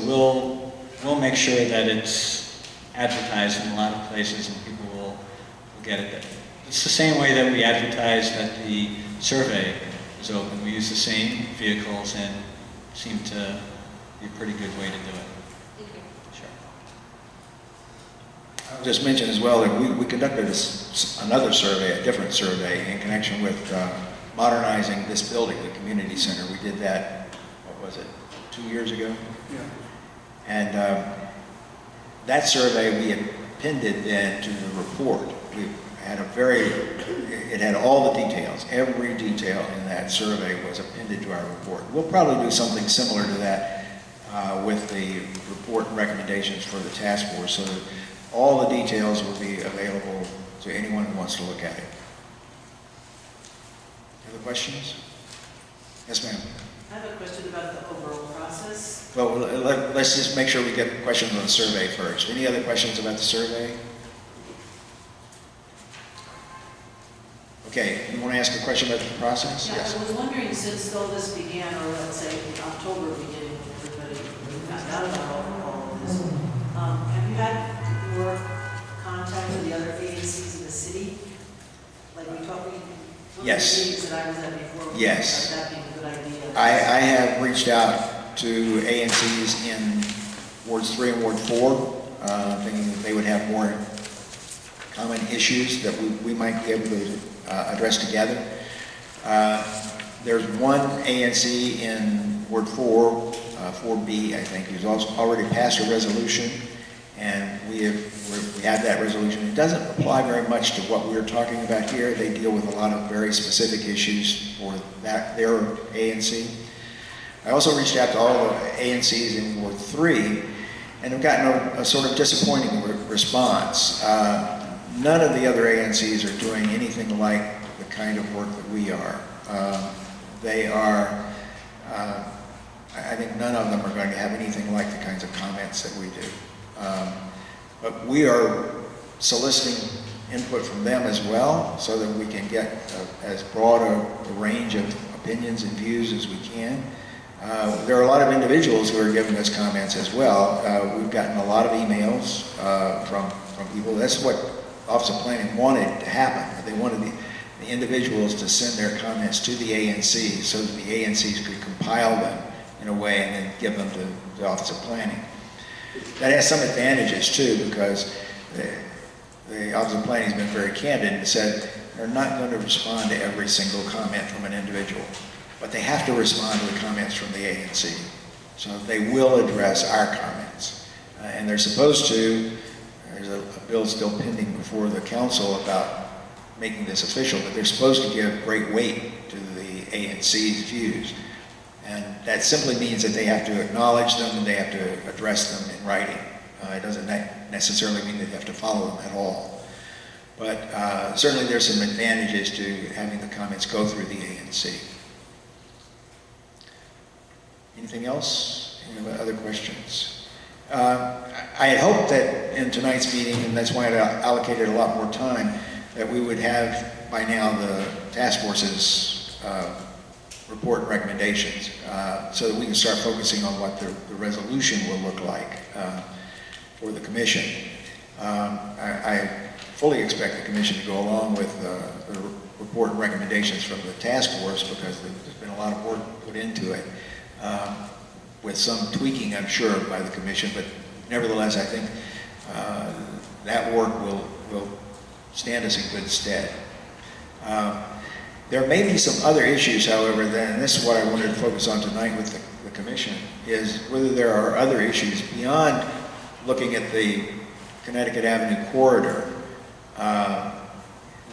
we'll make sure that it's advertised in a lot of places and people will get it. It's the same way that we advertise that the survey is open. We use the same vehicles and seem to be a pretty good way to do it. Thank you. Sure. I'll just mention as well that we conducted another survey, a different survey, in connection with modernizing this building, the community center. We did that, what was it, 2 years ago? Yeah. And that survey we appended then to the report. We had it had all the details. Every detail in that survey was appended to our report. We'll probably do something similar to that with the report and recommendations for the task force, so that all the details will be available to anyone who wants to look at it. Other questions? Yes, ma'am. I have a question about the overall process. Well, let's just make sure we get questions on the survey first. Any other questions about the survey? Okay, you want to ask a question about the process? Yeah, Yes. I was wondering, since all this began, or let's say in October beginning, when everybody found out about all of this, have you had more contact with the other ANCs in the city? Like we talked, Yes. the meetings that I was at before, Yes. that being a good idea. I have reached out to ANCs in Wards 3 and Ward 4, thinking that they would have more common issues that we might be able to address together. There's one ANC in Ward 4, 4B, I think, who's also already passed a resolution, and we have that resolution. It doesn't apply very much to what we're talking about here. They deal with a lot of very specific issues for their ANC. I also reached out to all the ANCs in Ward 3, and have gotten a sort of disappointing response. None of the other ANCs are doing anything like the kind of work that we are. They are, I think none of them are going to have anything like the kinds of comments that we do. But we are soliciting input from them as well, so that we can get as broad a range of opinions and views as we can. There are a lot of individuals who are giving us comments as well. We've gotten a lot of emails from people. That's what Office of Planning wanted to happen. They wanted the individuals to send their comments to the ANC so that the ANCs could compile them in a way and then give them to the Office of Planning. That has some advantages too, because the Office of Planning has been very candid and said they're not going to respond to every single comment from an individual, but they have to respond to the comments from the ANC. So they will address our comments. And they're supposed to. There's a bill still pending before the council about making this official, but they're supposed to give great weight to the ANC's views. And that simply means that they have to acknowledge them and they have to address them in writing. It doesn't necessarily mean they have to follow them at all. But certainly there's some advantages to having the comments go through the ANC. Anything else? Any other questions? I had hoped that in tonight's meeting, and that's why I allocated a lot more time, that we would have by now the task force's report and recommendations, so that we can start focusing on what the resolution will look like for the commission. I fully expect the commission to go along with the report and recommendations from the task force, because there's been a lot of work put into it, with some tweaking, I'm sure, by the commission, but nevertheless, I think that work will stand us in good stead. There may be some other issues, however, and this is what I wanted to focus on tonight with the commission, is whether there are other issues beyond looking at the Connecticut Avenue corridor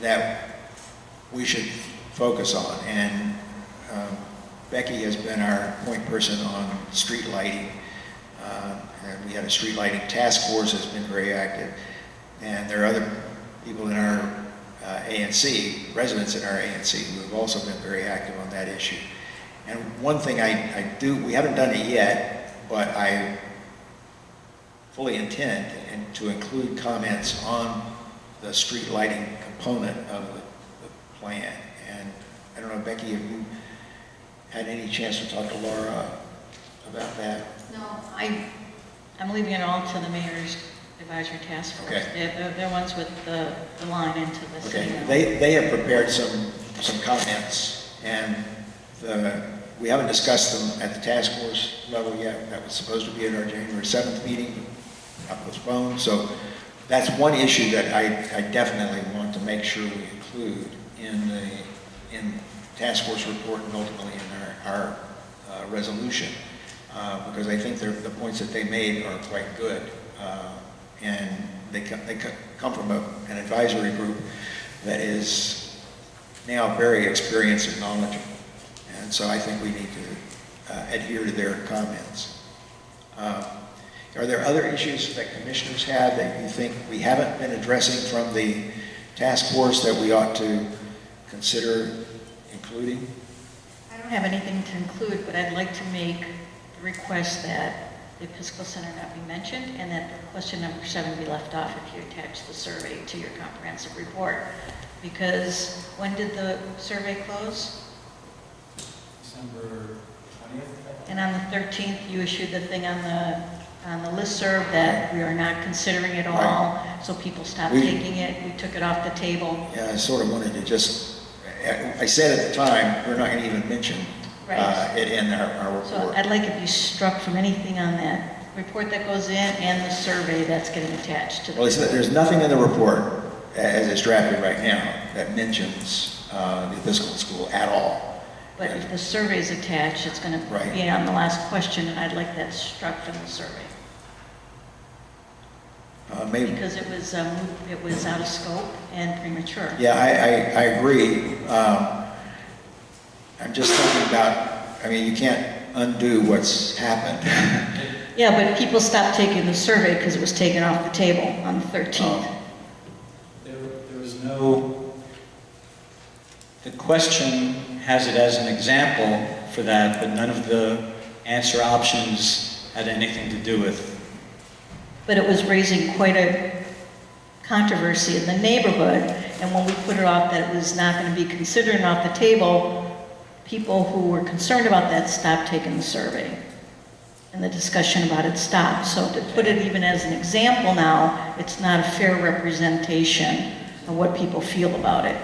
that we should focus on. And Becky has been our point person on street lighting. And we had a street lighting task force that's been very active. And there are other people in our ANC, residents in our ANC, who have also been very active on that issue. And one thing we haven't done it yet, but I fully intend to include comments on the street lighting component of the plan. And I don't know, Becky, have you had any chance to talk to Laura about that? No, I'm leaving it all to the mayor's advisory task force. Okay. They're ones with the line into the city. Okay, they have prepared some comments, and we haven't discussed them at the task force level yet. That was supposed to be at our January 7th meeting, got postponed. So that's one issue that I definitely want to make sure we include in the task force report and ultimately in our resolution, because I think the points that they made are quite good. And they come from an advisory group that is now very experienced and knowledgeable. And so I think we need to adhere to their comments. Are there other issues that commissioners have that you think we haven't been addressing from the task force that we ought to consider including? I don't have anything to include, but I'd like to make the request that the Episcopal Center not be mentioned, and that question number 7 be left off if you attach the survey to your comprehensive report. Because when did the survey close? December 20th. And on the 13th, you issued the thing on the listserv that we are not considering it all, Right. so people stopped taking it. We took it off the table. Yeah, I sort of wanted to I said at the time, we're not going to even mention it in our report. So I'd like it to be struck from anything on that report that goes in and the survey that's getting attached to the Well, there's nothing in the report, as it's drafted right now, that mentions the Episcopal school at all. But if the survey is attached, it's going to Right. be on the last question, and I'd like that struck from the survey. Maybe. Because it was out of scope and premature. Yeah, I agree. I'm just thinking about, you can't undo what's happened. Yeah, but people stopped taking the survey because it was taken off the table on the 13th. There was no, the question has it as an example for that, but none of the answer options had anything to do with. But it was raising quite a controversy in the neighborhood, and when we put it off that it was not going to be considered off the table, people who were concerned about that stopped taking the survey. And the discussion about it stopped. So to put it even as an example now, it's not a fair representation of what people feel about it.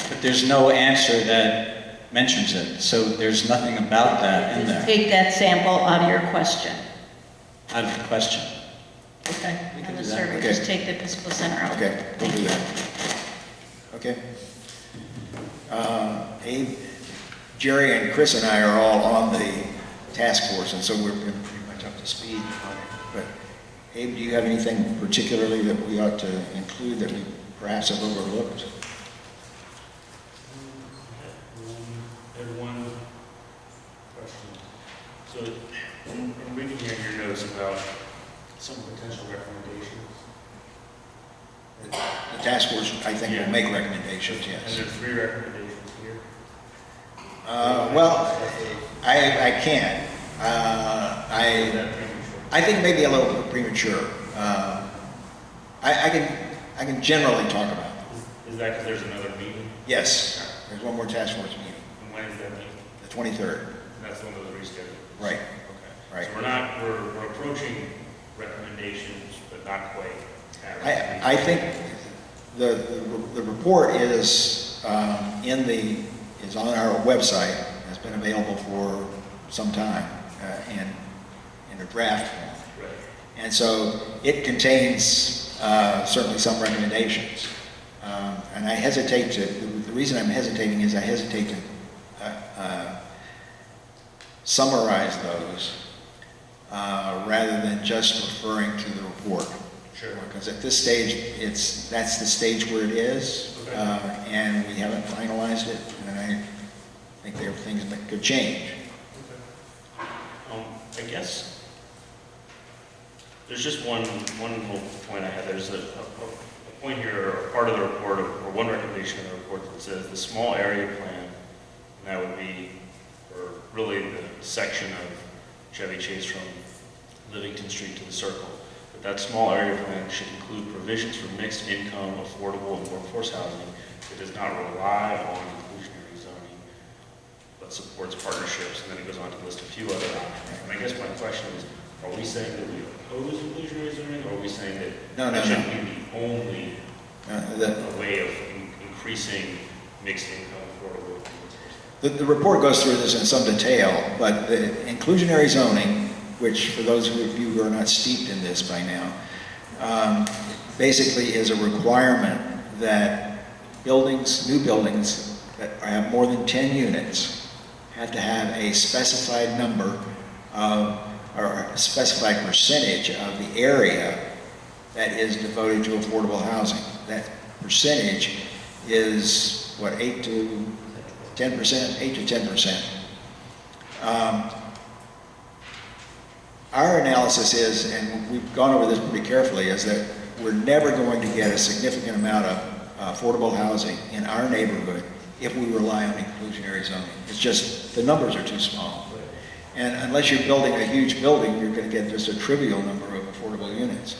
But there's no answer that mentions it, so there's nothing about that in there, Take that sample out of your question. out of the question. Okay. We can On the do that. survey, Okay. just take the Episcopal Center out. Okay, we'll Thank do you. that. Okay. Abe, Jerry and Chris and I are all on the task force, and so we're pretty much up to speed on it. But Abe, do you have anything particularly that we ought to include that we perhaps have overlooked? I have one question. So, I'm reading here in your notes about some potential recommendations. The task force, I think, will make recommendations, And yes. there are 3 recommendations here. Well, I can. Is that premature? I think maybe a little bit premature. I can generally talk about it. Is that because there's another meeting? Yes, there's one more task force meeting, And when is that meeting? the 23rd. And that's the one that was rescheduled? Right, Okay. right. So we're approaching recommendations, but not quite. I think the report is is on our website. Has been available for some time in a draft form. Right. And so it contains certainly some recommendations. And I hesitate to, the reason I'm hesitating is I hesitate to summarize those rather than just referring to the report. Sure. Because at this stage, that's the stage where it is, Okay. and we haven't finalized it, and I think there are things that could change. I guess there's just one little point I had. There's a point here, or part of the report, or one recommendation in the report that says the small area plan, and that would be, or really the section of Chevy Chase from Livingston Street to the Circle. But that small area plan should include provisions for mixed income, affordable, and workforce housing that does not rely on inclusionary zoning, but supports partnerships, and then it goes on to list a few other options. And I guess my question is, are we saying that we oppose inclusionary zoning, or are we saying that that shouldn't be the only way of increasing mixed income, affordable, and workforce? The report goes through this in some detail, but the inclusionary zoning, which for those of you who are not steeped in this by now, basically is a requirement that new buildings that have more than 10 units have to have a specified number of, or a specified percentage of the area that is devoted to affordable housing. That percentage is, what, 8 to 10%? 8 to 10%. Our analysis is, and we've gone over this pretty carefully, is that we're never going to get a significant amount of affordable housing in our neighborhood if we rely on inclusionary zoning. It's just, the numbers are too small. And unless you're building a huge building, you're going to get just a trivial number of affordable units.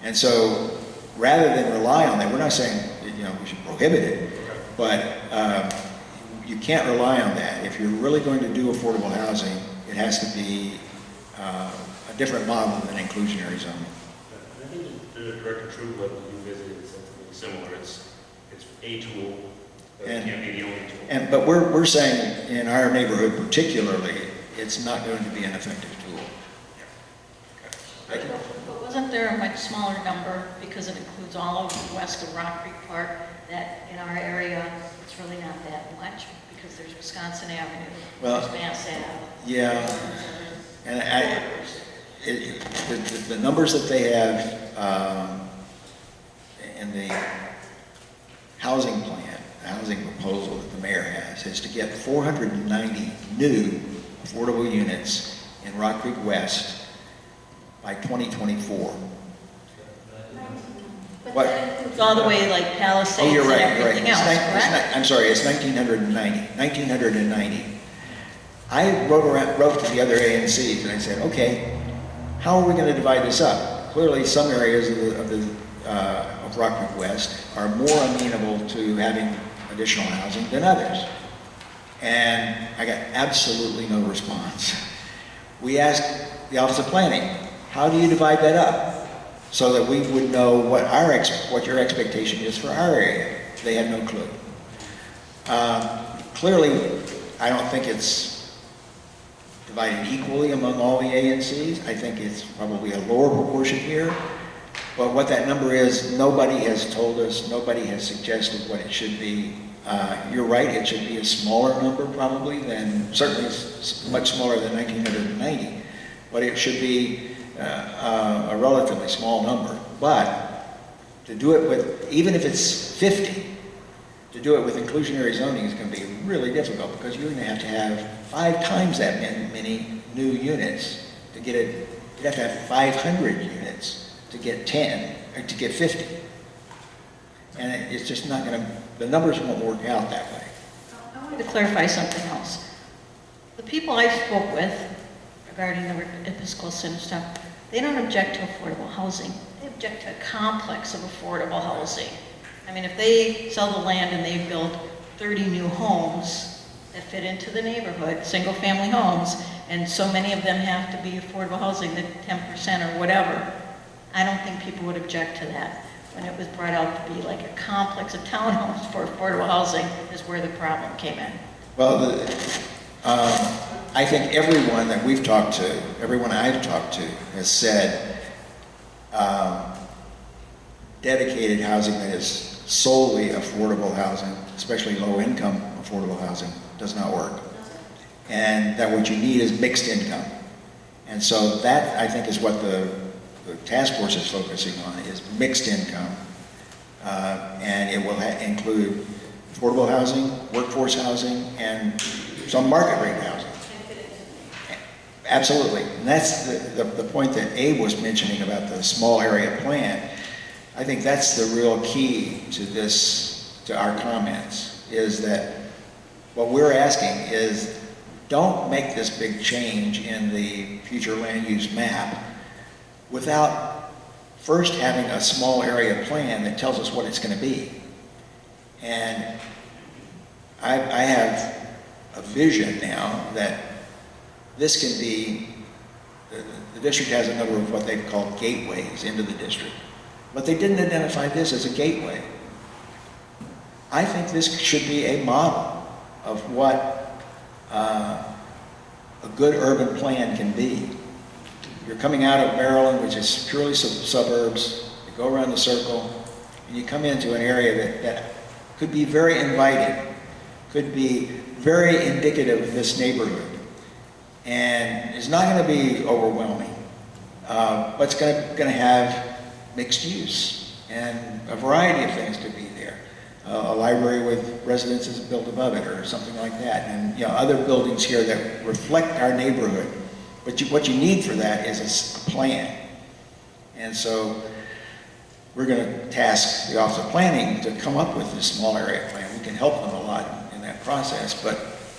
And so, rather than rely on that, we're not saying we should prohibit it, but you can't rely on that. If you're really going to do affordable housing, it has to be a different model than inclusionary zoning. I think the Director Trudeau, you visited, said something similar. It's a tool, but it can't be the only tool. But we're saying in our neighborhood particularly, it's not going to be an effective tool. But wasn't there a much smaller number, because it includes all of west of Rock Creek Park, that in our area, it's really not that much, because there's Wisconsin Avenue, there's Mass Ave. Yeah, and the numbers that they have in the housing plan, the housing proposal that the mayor has, is to get 490 new affordable units in Rock Creek West by 2024. But What? that includes all the way like Palisades Oh, you're right, and right. everything else, correct? I'm sorry, it's 1990. I wrote to the other ANCs and I said, okay, how are we going to divide this up? Clearly, some areas of Rock Creek West are more amenable to having additional housing than others. And I got absolutely no response. We asked the Office of Planning, how do you divide that up? So that we would know what your expectation is for our area. They had no clue. Clearly, I don't think it's divided equally among all the ANCs. I think it's probably a lower proportion here. But what that number is, nobody has told us, nobody has suggested what it should be. You're right, it should be a smaller number probably than, certainly much smaller than 1990, but it should be a relatively small number. But to do it with, even if it's 50, to do it with inclusionary zoning is going to be really difficult, because you're going to have 5 times that many new units to get it. You'd have to have 500 units to get 10, or to get 50. And it's just not going to, the numbers won't work out that way. I wanted to clarify something else. The people I spoke with regarding the Episcopal Center stuff, they don't object to affordable housing. They object to a complex of affordable housing. I mean, if they sell the land and they build 30 new homes that fit into the neighborhood, single-family homes, and so many of them have to be affordable housing, the 10% or whatever, I don't think people would object to that. When it was brought out to be like a complex of townhomes for affordable housing is where the problem came in. Well, I think everyone that we've talked to, everyone I've talked to, has said dedicated housing that is solely affordable housing, especially low-income affordable housing, does not work. And that what you need is mixed income. And so that, I think, is what the task force is focusing on, is mixed income. And it will include affordable housing, workforce housing, and some market rate housing. Absolutely. And that's the point that Abe was mentioning about the small area plan. I think that's the real key to this, to our comments, is that what we're asking is don't make this big change in the future land use map without first having a small area plan that tells us what it's going to be. And I have a vision now that this can be, the district has a number of what they've called gateways into the district, but they didn't identify this as a gateway. I think this should be a model of what a good urban plan can be. You're coming out of Maryland, which is purely suburbs, you go around the circle, and you come into an area that could be very inviting, could be very indicative of this neighborhood, and it's not going to be overwhelming, but it's going to have mixed use and a variety of things to be there. A library with residences built above it or something like that, and other buildings here that reflect our neighborhood. But what you need for that is a plan. And so we're going to task the Office of Planning to come up with this small area plan. We can help them a lot in that process, but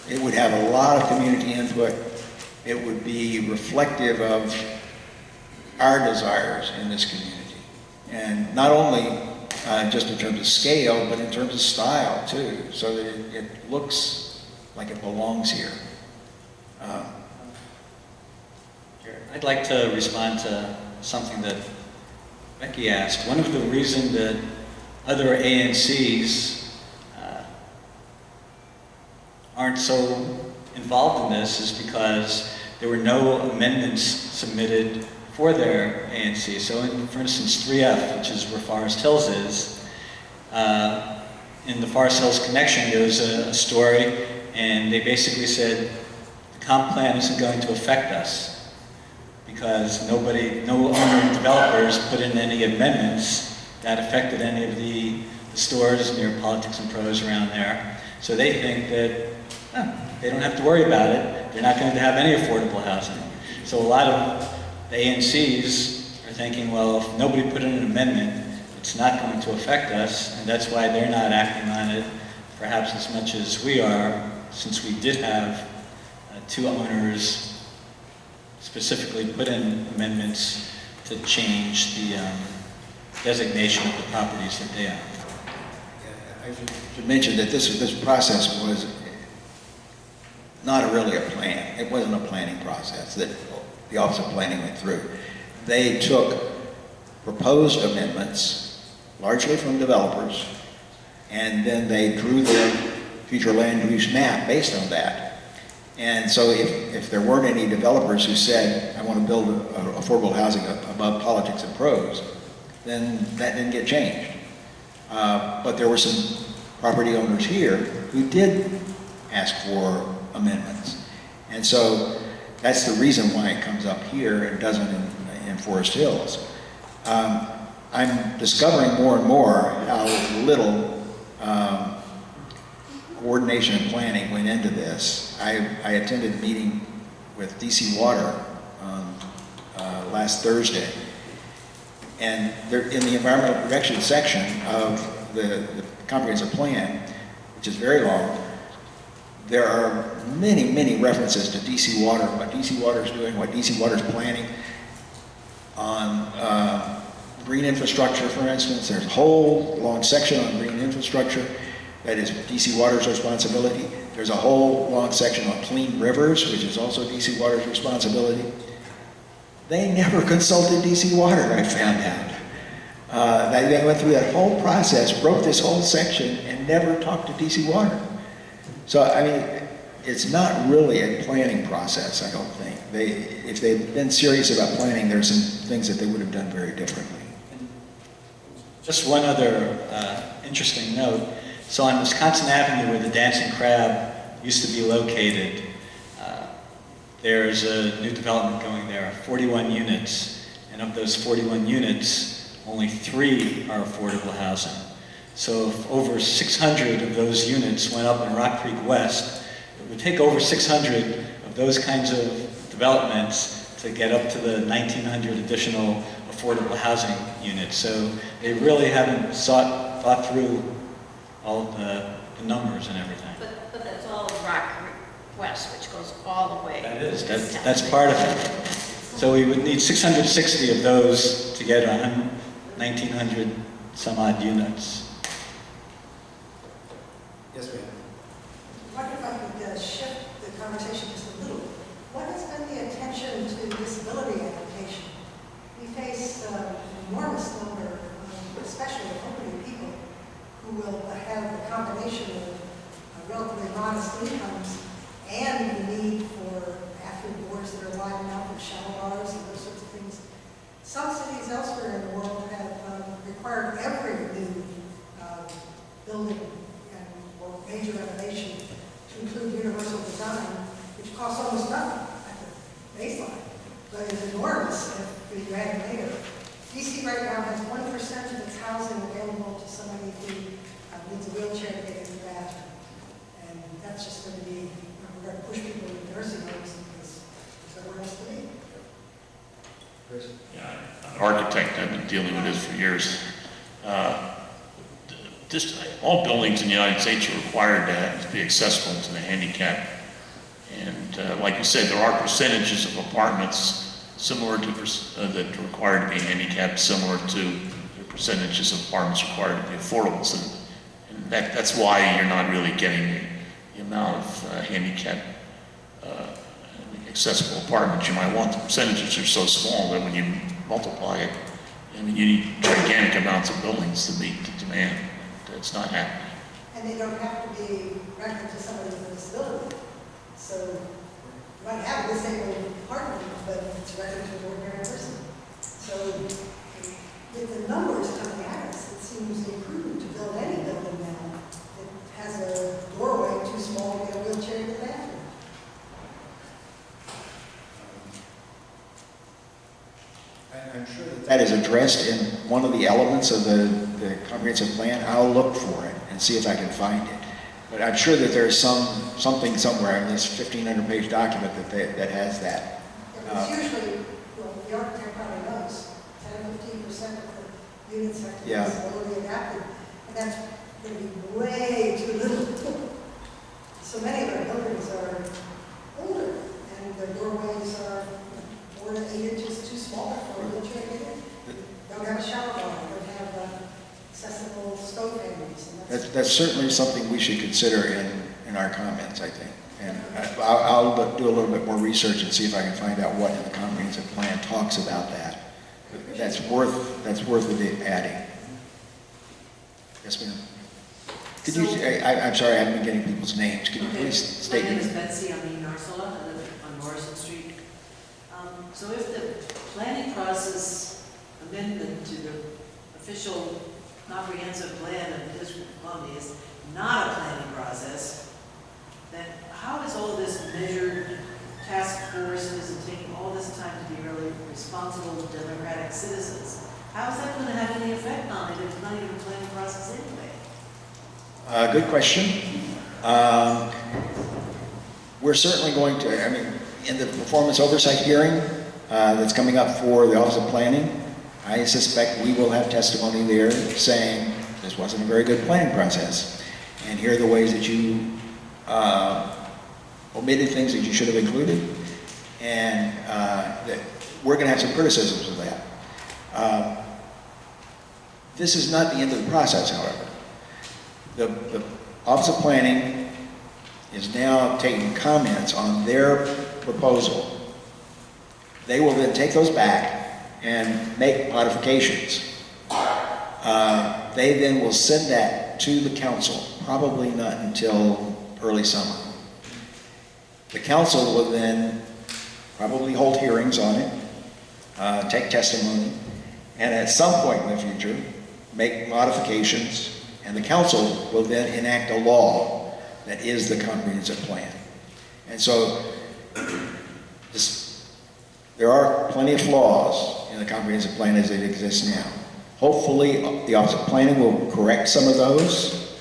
it would have a lot of community input. It would be reflective of our desires in this community. And not only just in terms of scale, but in terms of style too, so that it looks like it belongs here. I'd like to respond to something that Becky asked. One of the reasons that other ANCs aren't so involved in this is because there were no amendments submitted for their ANC. So for instance, 3F, which is where Forest Hills is, in the Forest Hills connection, there was a story, and they basically said, the comp plan isn't going to affect us because no owner developers put in any amendments that affected any of the stores near Politics and Pros around there. So they think that they don't have to worry about it. They're not going to have any affordable housing. So a lot of the ANCs are thinking, well, if nobody put in an amendment, it's not going to affect us, and that's why they're not acting on it perhaps as much as we are, since we did have two owners specifically put in amendments to change the designation of the properties that they own. I should mention that this process was not really a plan. It wasn't a planning process that the Office of Planning went through. They took proposed amendments, largely from developers, and then they drew their future land use map based on that. And so if there weren't any developers who said, I want to build affordable housing above Politics and Pros, then that didn't get changed. But there were some property owners here who did ask for amendments. And so that's the reason why it comes up here and doesn't in Forest Hills. I'm discovering more and more how little coordination and planning went into this. I attended a meeting with DC Water last Thursday, and in the environmental protection section of the comprehensive plan, which is very long, there are many, many references to DC Water, what DC Water is doing, what DC Water is planning on green infrastructure, for instance. There's a whole long section on green infrastructure that is DC Water's responsibility. There's a whole long section on clean rivers, which is also DC Water's responsibility. They never consulted DC Water, I found out. They went through that whole process, wrote this whole section, and never talked to DC Water. So, I mean, it's not really a planning process, I don't think. If they'd been serious about planning, there's some things that they would have done very differently. Just one other interesting note. So on Wisconsin Avenue, where the Dancing Crab used to be located, there's a new development going there, 41 units. And of those 41 units, only 3 are affordable housing. So if over 600 of those units went up in Rock Creek West, it would take over 600 of those kinds of developments to get up to the 1,900 additional affordable housing units. So they really haven't thought through all the numbers and everything. But that's all Rock Creek West, which goes all the way. That is, that's part of it. So we would need 660 of those to get 1,900 some odd units. Yes, ma'am. What if I could shift the conversation just a little? What has been the attention to disability application? We face an enormous number, especially elderly people, who will have a combination of relatively modest incomes and the need for bathroom doors that are wide enough and shower bars and those sorts of things. Some cities elsewhere in the world have required every new building or major renovation to include universal design, which costs almost nothing at the baseline, but is enormous if you add it later. DC right now has 1% of its housing available to somebody who needs a wheelchair to get into the bathroom. And that's just going to be, we're going to push people into nursing homes because there's nowhere else to be. Yeah, an architect, I've been dealing with this for years. All buildings in the United States are required to be accessible to the handicapped. And like you said, there are percentages of apartments similar to that are required to be handicapped, similar to the percentages of apartments required to be affordable. So, and that's why you're not really getting the amount of handicapped accessible apartments you might want. The percentages are so small that when you multiply it, I mean, you need gigantic amounts of buildings to meet the demand. It's not happening. And they don't have to be rented to somebody with a disability. So you might have a disabled apartment, but it's rented to an ordinary person. So with the numbers coming at us, it seems imprudent to build any building now that has a doorway too small to get a wheelchair in the bathroom. I'm sure that is addressed in one of the elements of the comprehensive plan. I'll look for it and see if I can find it. But I'm sure that there's something somewhere in this 1,500-page document that has that. It's usually, well, the architect probably knows, 10 or 15% of the units have to be disability adapted, and that's going to be way too little. So many of our buildings are older, and the doorways are 4 to 8 inches too small for a wheelchair to get in. Don't have a shower bar, don't have accessible stove handles. That's certainly something we should consider in our comments, I think. And I'll do a little bit more research and see if I can find out what in the comprehensive plan talks about that. That's worth it adding. Yes, ma'am. Could you? I'm sorry, I haven't been getting people's names. Could you please state your name? My name is Betsy. I'm in Ursula. I live on Morrison Street. So if the planning process amendment to the official comprehensive plan of the District of Columbia is not a planning process, then how is all this measured task forces and taking all this time to be really responsible democratic citizens? How is that going to have any effect on it if it's not even a planning process anyway? Good question. We're certainly going to, I mean, in the performance oversight hearing that's coming up for the Office of Planning, I suspect we will have testimony there saying this wasn't a very good planning process. And here are the ways that you omitted things that you should have included. And that we're going to have some criticisms of that. This is not the end of the process, however. The Office of Planning is now taking comments on their proposal. They will then take those back and make modifications. They then will send that to the council, probably not until early summer. The council will then probably hold hearings on it, take testimony, and at some point in the future, make modifications, and the council will then enact a law that is the comprehensive plan. And so, there are plenty of flaws in the comprehensive plan as it exists now. Hopefully, the Office of Planning will correct some of those.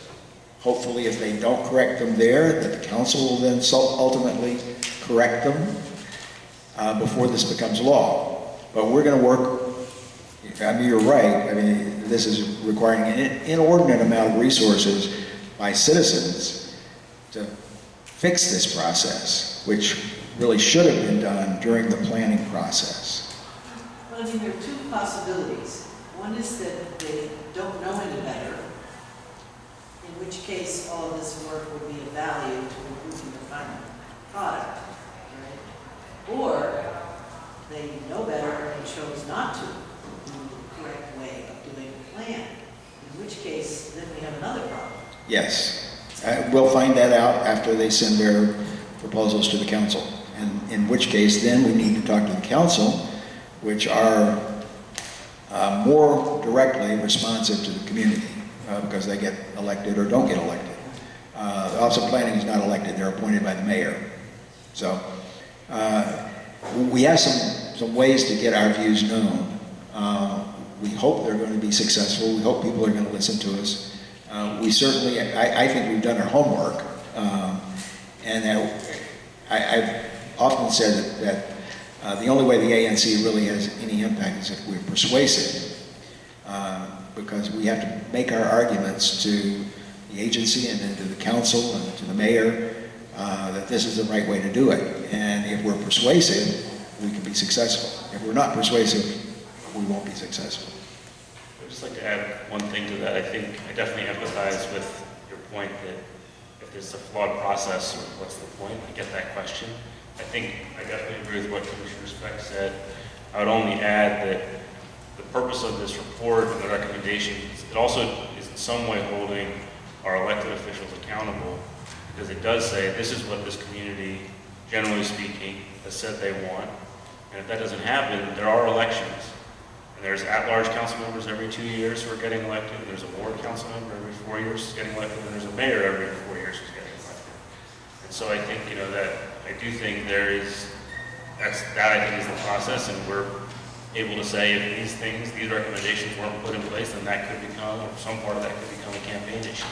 Hopefully, if they don't correct them there, that the council will then ultimately correct them before this becomes law. But we're going to work, I mean, you're right, I mean, this is requiring an inordinate amount of resources by citizens to fix this process, which really should have been done during the planning process. Well, I mean, there are two possibilities. One is that they don't know any better, in which case all of this work would be of value to improving the final product, right? Or they know better and chose not to do the correct way of doing the plan, in which case then we have another problem. Yes. We'll find that out after they send their proposals to the council. And in which case, then we need to talk to the council, which are more directly responsive to the community because they get elected or don't get elected. The Office of Planning is not elected, they're appointed by the mayor. So we have some ways to get our views known. We hope they're going to be successful. We hope people are going to listen to us. We certainly, I think we've done our homework. And I've often said that the only way the ANC really has any impact is if we're persuasive, because we have to make our arguments to the agency and then to the council and to the mayor that this is the right way to do it. And if we're persuasive, we can be successful. If we're not persuasive, we won't be successful. I'd just like to add one thing to that. I think I definitely empathize with your point that if there's a flawed process, what's the point? I get that question. I think I definitely agree with what Commissioner Speck said. I would only add that the purpose of this report and the recommendations, it also is in some way holding our elected officials accountable, because it does say this is what this community, generally speaking, has said they want. And if that doesn't happen, there are elections. And there's at-large council members every 2 years who are getting elected, and there's a ward council member every 4 years who's getting elected, and there's a mayor every 4 years who's getting elected. And so I think, that I do think that I think is the process, and we're able to say if these recommendations weren't put in place, then that could become, or some part of that could become a campaign issue.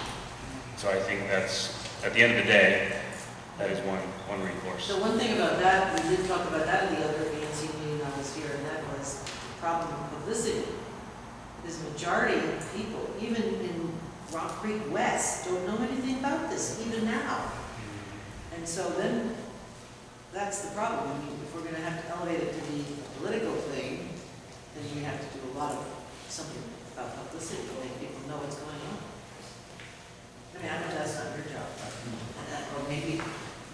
So I think that's, at the end of the day, that is one recourse. So one thing about that, we did talk about that in the other ANC meeting I was here, and that was the problem of publicity. Because the majority of people, even in Rock Creek West, don't know anything about this, even now. And so then, that's the problem. I mean, if we're going to have to elevate it to be a political thing, then we have to do a lot of something about publicity to make people know what's going on. I mean, I know that's not your job, or maybe.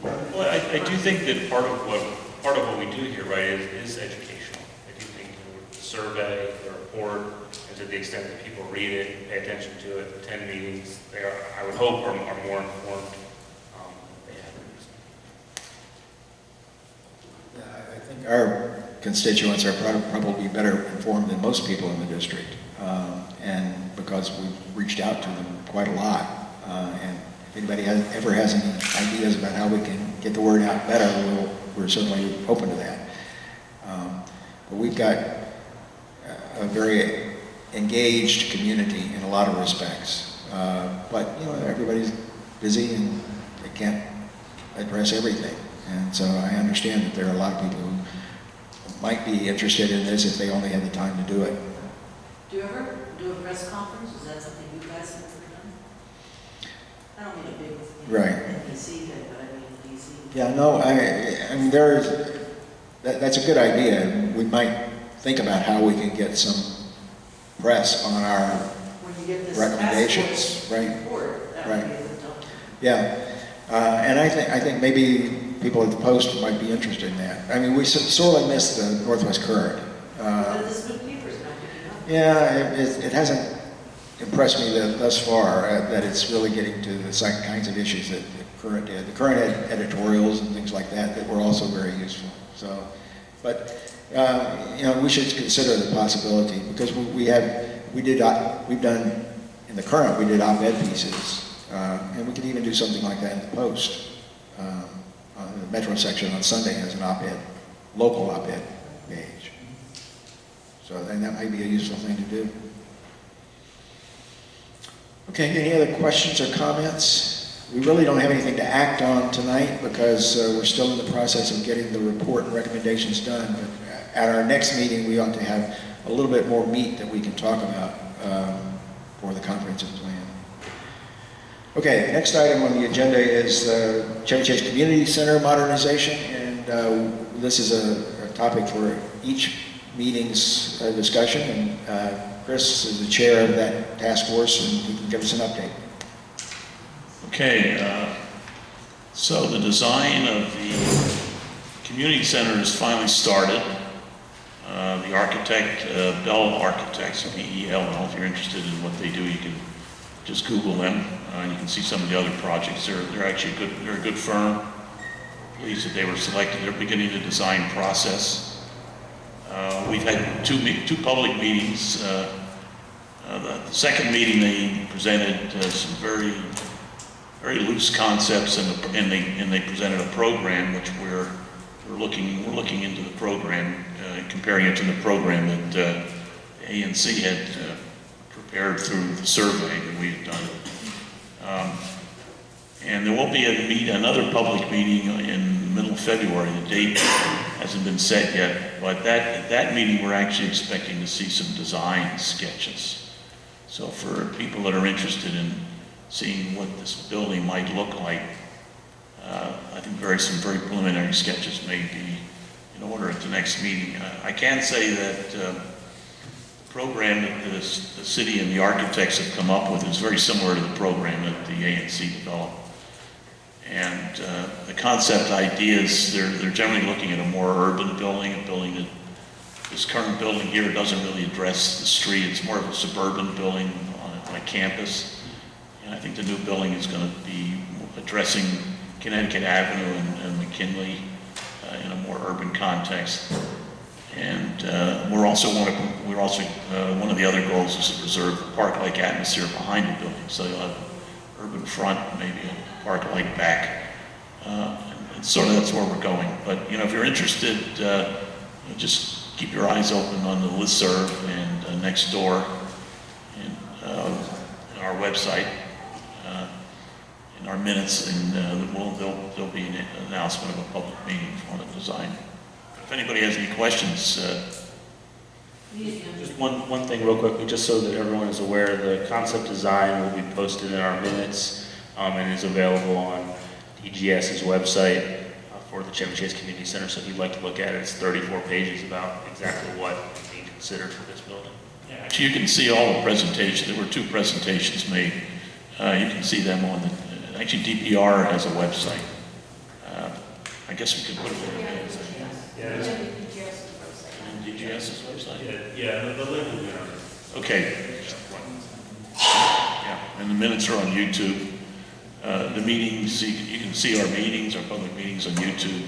Well, I do think that part of what we do here, right, is educational. I do think the survey, the report, and to the extent that people read it, pay attention to it, attend meetings, they are, I would hope, are more informed. I think our constituents are probably better informed than most people in the district, and because we've reached out to them quite a lot, and if anybody ever has any ideas about how we can get the word out better, we're certainly open to that. But we've got a very engaged community in a lot of respects, but everybody's busy and they can't address everything. And so I understand that there are a lot of people who might be interested in this if they only had the time to do it. Do you ever do a press conference? Is that something you guys have ever done? I don't mean a big NBC thing, but I mean DC. Yeah, no, I mean that's a good idea. We might think about how we can get some press on our when you get this recommendations, right? Report, that right. would be a good time. Yeah, and I think maybe people at the Post might be interested in that. I mean, we sorely missed the Northwest Current. But this new paper's not picking up. Yeah, it hasn't impressed me thus far that it's really getting to the same kinds of issues that the Current did. The Current had editorials and things like that were also very useful. So, but you know, we should consider the possibility because we've done in the Current we did op-ed pieces, and we could even do something like that in the Post. The Metro section on Sunday has an op-ed, local op-ed page. So, and that might be a useful thing to do. Okay, any other questions or comments? We really don't have anything to act on tonight because we're still in the process of getting the report and recommendations done. But at our next meeting, we ought to have a little bit more meat that we can talk about for the comprehensive plan. Okay, the next item on the agenda is Chevy Chase Community Center modernization, and this is a topic for each meeting's discussion, and Chris is the chair of that task force, and he can give us an update. Okay, so the design of the community center is finally started. The architect, Bell Architects, B-E-L-L, if you're interested in what they do, you can just Google them. You can see some of the other projects. They're actually they're a good firm. Pleased that they were selected. They're beginning the design process. We've had two public meetings. The second meeting they presented some very loose concepts, and they presented a program which we're looking into the program, comparing it to the program that ANC had prepared through the survey that we had done. And there will be another public meeting in the middle of February. The date hasn't been set yet, but at that meeting we're actually expecting to see some design sketches. So for people that are interested in seeing what this building might look like, I think some very preliminary sketches may be in order at the next meeting. I can say that the program that the city and the architects have come up with is very similar to the program that the ANC developed. And the concept ideas, they're generally looking at a more urban building, a building that this current building here doesn't really address the street. It's more of a suburban building on a campus. And I think the new building is going to be addressing Connecticut Avenue and McKinley in a more urban context. And one of the other goals is to preserve the park-like atmosphere behind the building. So you'll have urban front, maybe a park-like back. And sort of that's where we're going. But if you're interested, just keep your eyes open on the listserv and next door and our website, in our minutes, and there'll be an announcement of a public meeting for the design. If anybody has any questions. Just one thing real quickly, just so that everyone is aware, the concept design will be posted in our minutes and is available on DGS's website for the Chevy Chase Community Center. So if you'd like to look at it, it's 34 pages about exactly what is being considered for this building. Yeah, actually, you can see all the presentations. There were 2 presentations made. You can see them on actually DPR has a website. I guess we could put it in the minutes. DGS's website? Yeah, the link will be on it. Okay. Yeah, and the minutes are on YouTube. The meetings, you can see our meetings, our public meetings on YouTube,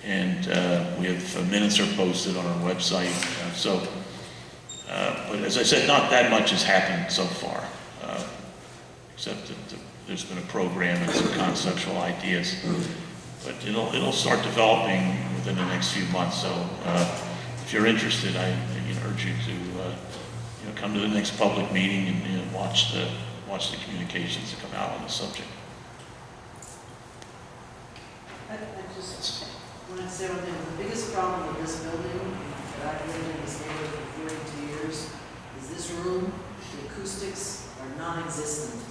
and we have minutes are posted on our website. But as I said, not that much has happened so far, except that there's been a program and some conceptual ideas. But it'll start developing within the next few months. So if you're interested, I urge you to come to the next public meeting and watch the communications that come out on the subject. I just want to say one thing. The biggest problem with this building that I've lived in this neighborhood for 42 years is this room, the acoustics are non-existent.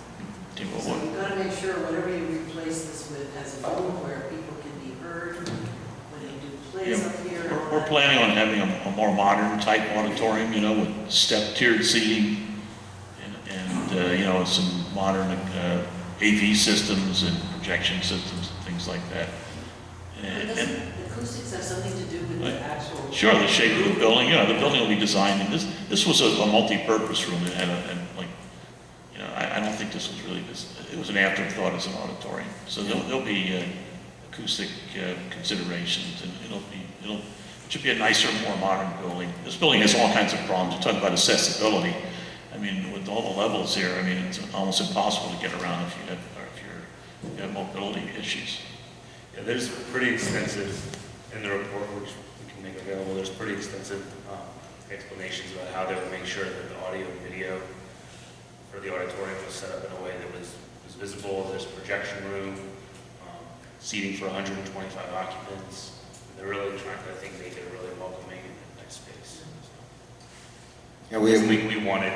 So you've got to make sure whatever you replace this with has a room where people can be heard when they do plays up here. We're planning on having a more modern type auditorium, with tiered seating and some modern AV systems and projection systems and things like that. But doesn't the acoustics have something to do with the actual? Sure, the shape of the building, yeah, the building will be designed, and this was a multi-purpose room, it had I don't think this was really, it was an afterthought as an auditorium. So there'll be acoustic considerations, and it should be a nicer, more modern building. This building has all kinds of problems. You talk about accessibility. I mean, with all the levels here, I mean, it's almost impossible to get around if you have mobility issues. Yeah, there's pretty extensive, in the report, which we can make available, there's pretty extensive explanations about how they would make sure that the audio and video for the auditorium was set up in a way that was visible. There's a projection room, seating for 125 occupants. They're really trying to, I think, make it a really welcoming and nice space. Yeah, we wanted.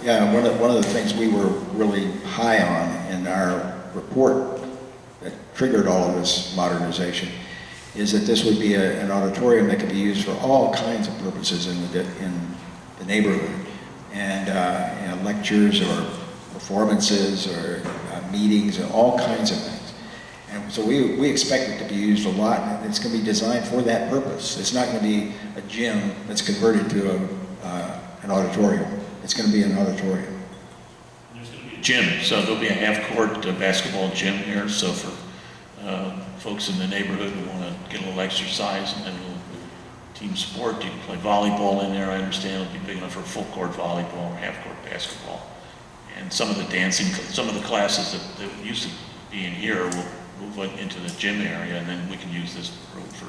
Yeah, one of the things we were really high on in our report that triggered all of this modernization is that this would be an auditorium that could be used for all kinds of purposes in the neighborhood, and lectures or performances or meetings and all kinds of things. And so we expect it to be used a lot, and it's going to be designed for that purpose. It's not going to be a gym that's converted to an auditorium. It's going to be an auditorium. There's going to be a gym, so there'll be a half-court basketball gym here. So for folks in the neighborhood who want to get a little exercise and then a little team sport, you can play volleyball in there. I understand it'll be big enough for full-court volleyball or half-court basketball. And some of the dancing, some of the classes that used to be in here will move into the gym area, and then we can use this room for,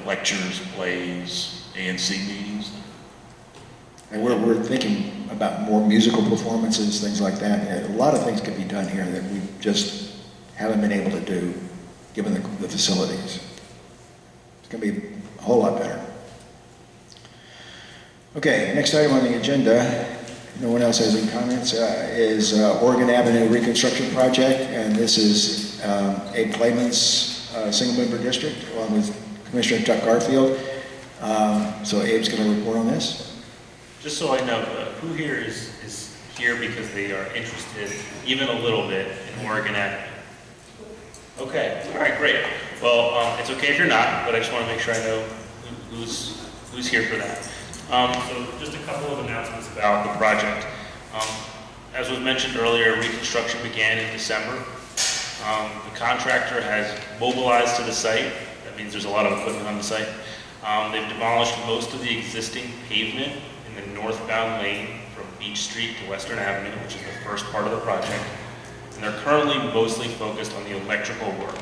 lectures, plays, ANC meetings. And we're thinking about more musical performances, things like that. A lot of things could be done here that we just haven't been able to do, given the facilities. It's going to be a whole lot better. Okay, next item on the agenda, if no one else has any comments, is Oregon Avenue reconstruction project, and this is Abe Clayman's single-member district, along with Commissioner Chuck Garfield. So Abe's going to report on this. Just so I know, who here is here because they are interested, even a little bit, in Oregon Ave? Okay, all right, great. Well, it's okay if you're not, but I just want to make sure I know who's here for that. So just a couple of announcements about the project. As was mentioned earlier, reconstruction began in December. The contractor has mobilized to the site. That means there's a lot of equipment on the site. They've demolished most of the existing pavement in the northbound lane from Beach Street to Western Avenue, which is the first part of the project. And they're currently mostly focused on the electrical work.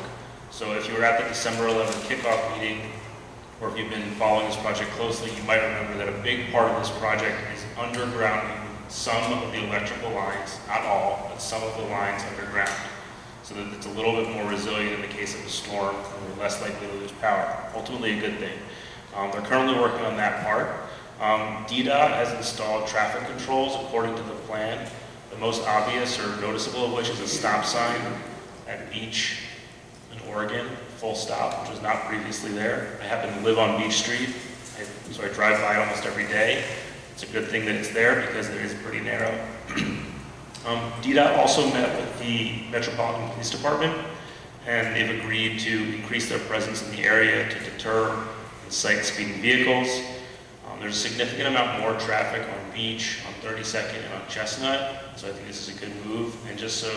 So if you were at the December 11th kickoff meeting, or if you've been following this project closely, you might remember that a big part of this project is undergrounding some of the electrical lines, not all, but some of the lines underground, so that it's a little bit more resilient in the case of a storm, and we're less likely to lose power. Ultimately a good thing. They're currently working on that part. DDOT has installed traffic controls according to the plan, the most obvious or noticeable of which is a stop sign at Beach in Oregon, full stop, which was not previously there. I happen to live on Beach Street, so I drive by almost every day. It's a good thing that it's there because it is pretty narrow. DDOT also met with the Metropolitan Police Department, and they've agreed to increase their presence in the area to deter incite speeding vehicles. There's a significant amount more traffic on Beach, on 32nd, and on Chestnut, so I think this is a good move. And just so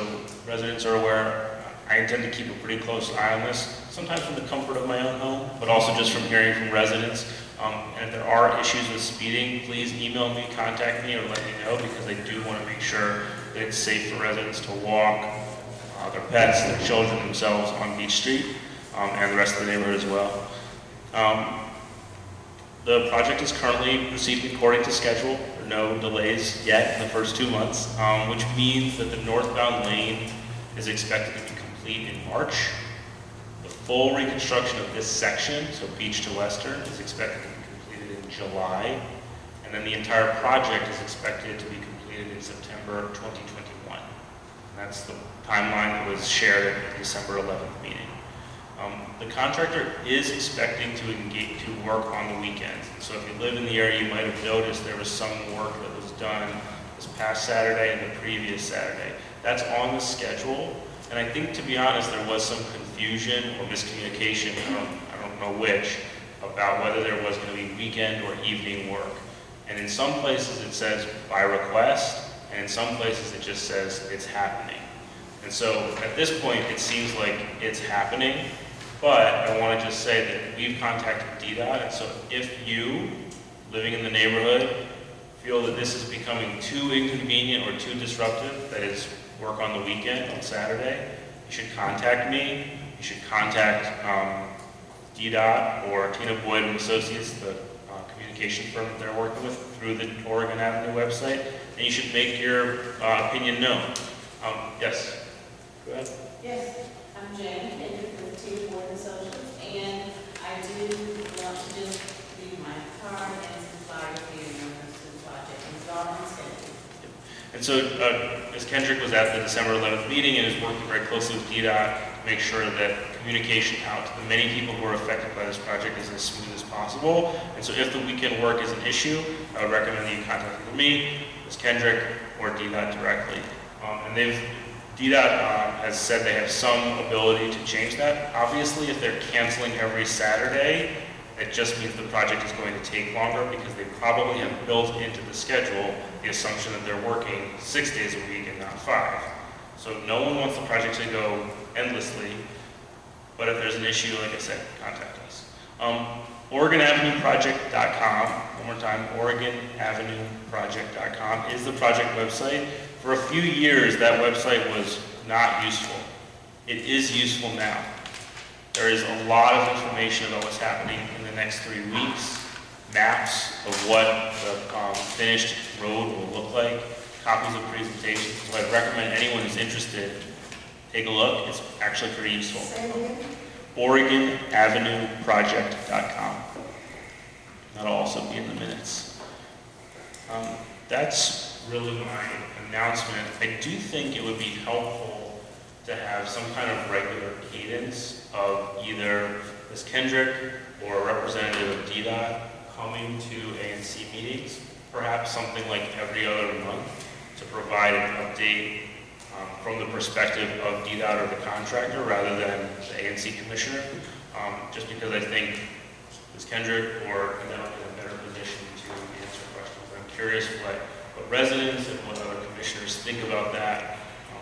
residents are aware, I intend to keep a pretty close eye on this, sometimes from the comfort of my own home, but also just from hearing from residents. And if there are issues with speeding, please email me, contact me, or let me know, because I do want to make sure that it's safe for residents to walk their pets, their children, themselves on Beach Street, and the rest of the neighborhood as well. The project is currently proceeding according to schedule. There are no delays yet in the first 2 months, which means that the northbound lane is expected to be complete in March. The full reconstruction of this section, so Beach to Western, is expected to be completed in July, and then the entire project is expected to be completed in September 2021. And that's the timeline that was shared at the December 11th meeting. The contractor is expecting to work on the weekends. So if you live in the area, you might have noticed there was some work that was done this past Saturday and the previous Saturday. That's on the schedule, And I think, to be honest, there was some confusion or miscommunication, I don't know which, about whether there was going to be weekend or evening work. And in some places it says by request, and in some places it just says it's happening. And so at this point it seems like it's happening, but I want to just say that we've contacted DDOT, and so if you, living in the neighborhood, feel that this is becoming too inconvenient or too disruptive, that is work on the weekend, on Saturday, you should contact me. You should contact DDOT or Tina Boyd and Associates, the communication firm that they're working with, through the Oregon Avenue website, and you should make your opinion known. Yes? Go ahead. Yes, I'm Jan Kendrick with Tina Boyd and Associates, and I do want to just leave my card and some flyers here in reference to the project. It's all on schedule. And so Ms. Kendrick was at the December 11th meeting and is working very closely with DDOT to make sure that communication out to the many people who are affected by this project is as smooth as possible. And so if the weekend work is an issue, I would recommend that you contact either me, Ms. Kendrick, or DDOT directly. And DDOT has said they have some ability to change that. Obviously, if they're canceling every Saturday, it just means the project is going to take longer because they probably have built into the schedule the assumption that they're working 6 days a week and not 5. So no one wants the project to go endlessly, but if there's an issue, like I said, contact us. OregonAvenueProject.com, one more time, OregonAvenueProject.com is the project website. For a few years, that website was not useful. It is useful now. There is a lot of information about what's happening in the next 3 weeks, maps of what the finished road will look like, copies of presentations. So I'd recommend anyone who's interested, take a look. It's actually pretty useful. OregonAvenueProject.com. That'll also be in the minutes. That's really my announcement. I do think it would be helpful to have some kind of regular cadence of either Ms. Kendrick or a representative of DDOT coming to ANC meetings, perhaps something like every other month, to provide an update from the perspective of DDOT or the contractor rather than the ANC commissioner, just because I think Ms. Kendrick or DDOT is in a better position to answer questions. I'm curious what residents and what other commissioners think about that,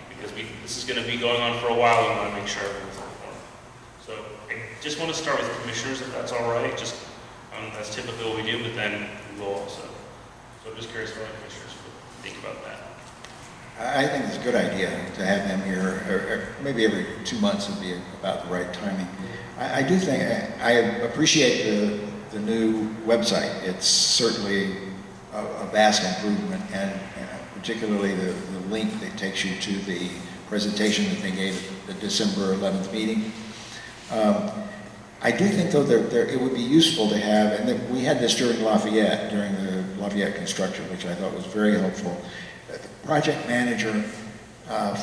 because this is going to be going on for a while. We want to make sure everyone's informed. So I just want to start with commissioners, if that's all right. Just that's typically what we do, but then we will also. So I'm just curious what commissioners would think about that. I think it's a good idea to have them here, or maybe every 2 months would be about the right timing. I do think, I appreciate the new website. It's certainly a vast improvement, and particularly the link that takes you to the presentation that they gave at the December 11th meeting. I do think, though, it would be useful to have, and we had this during the Lafayette construction, which I thought was very helpful. The project manager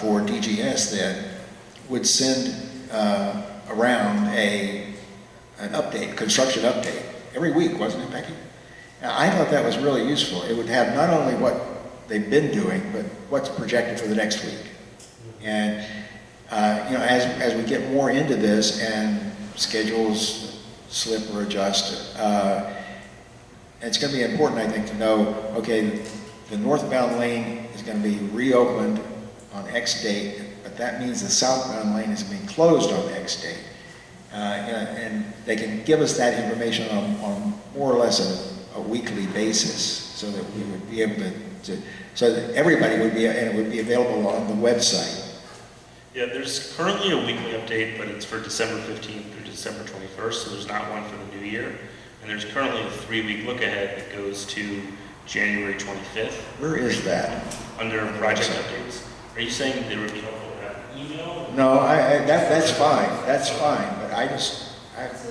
for DGS then would send around an update, construction update, every week, wasn't it, Becky? Now, I thought that was really useful. It would have not only what they've been doing, but what's projected for the next week. And as we get more into this and schedules slip or adjust, it's going to be important, I think, to know, okay, the northbound lane is going to be reopened on X date, but that means the southbound lane is being closed on X date. And they can give us that information on more or less a weekly basis, so that we would be able so that everybody would be, and it would be available on the website. Yeah, there's currently a weekly update, but it's for December 15th through December 21st, so there's not one for the new year. And there's currently a 3-week look ahead that goes to January 25th. Where is that? Under project updates. Are you saying there would be helpful to have an email? No, that's fine. That's fine, but I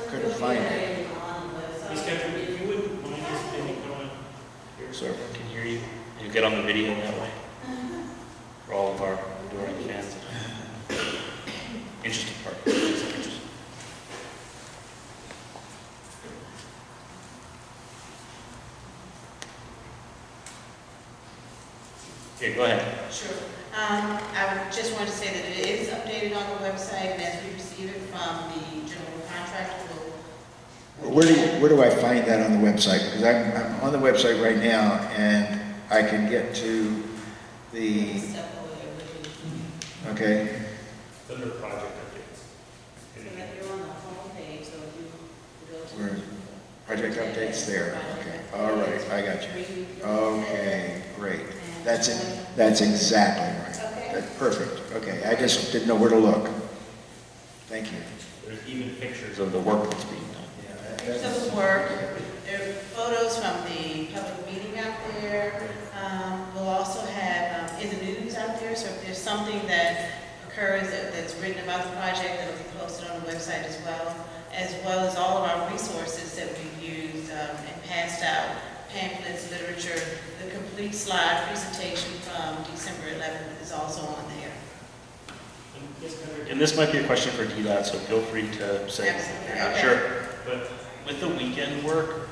couldn't find it. Ms. Kendrick, if you wouldn't mind just maybe going here so everyone can hear you, and you get on the video that way for all of our adoring fans. Interesting part. Okay, go ahead. Sure. I just wanted to say that it is updated on the website, and as we receive it from the general contractor, we'll Where do I find that on the website? Because I'm on the website right now, and I can get to the, step away. okay, It's under project updates. So that you're on the home page, so if you go to. where, project updates there, okay, all right, I got you. Okay, great, that's exactly right. Okay. That's perfect, okay, I just didn't know where to look. Thank you. There's even pictures of the work that's being done. Pictures of the work, there are photos from the public meeting out there. We'll also have in the news out there, so if there's something that occurs that's written about the project, that'll be posted on the website as well as all of our resources that we've used and passed out, pamphlets, literature. The complete slide presentation from December 11th is also on there. And this might be a question for DDOT, so feel free to say Absolutely, you're not okay. sure. But with the weekend work,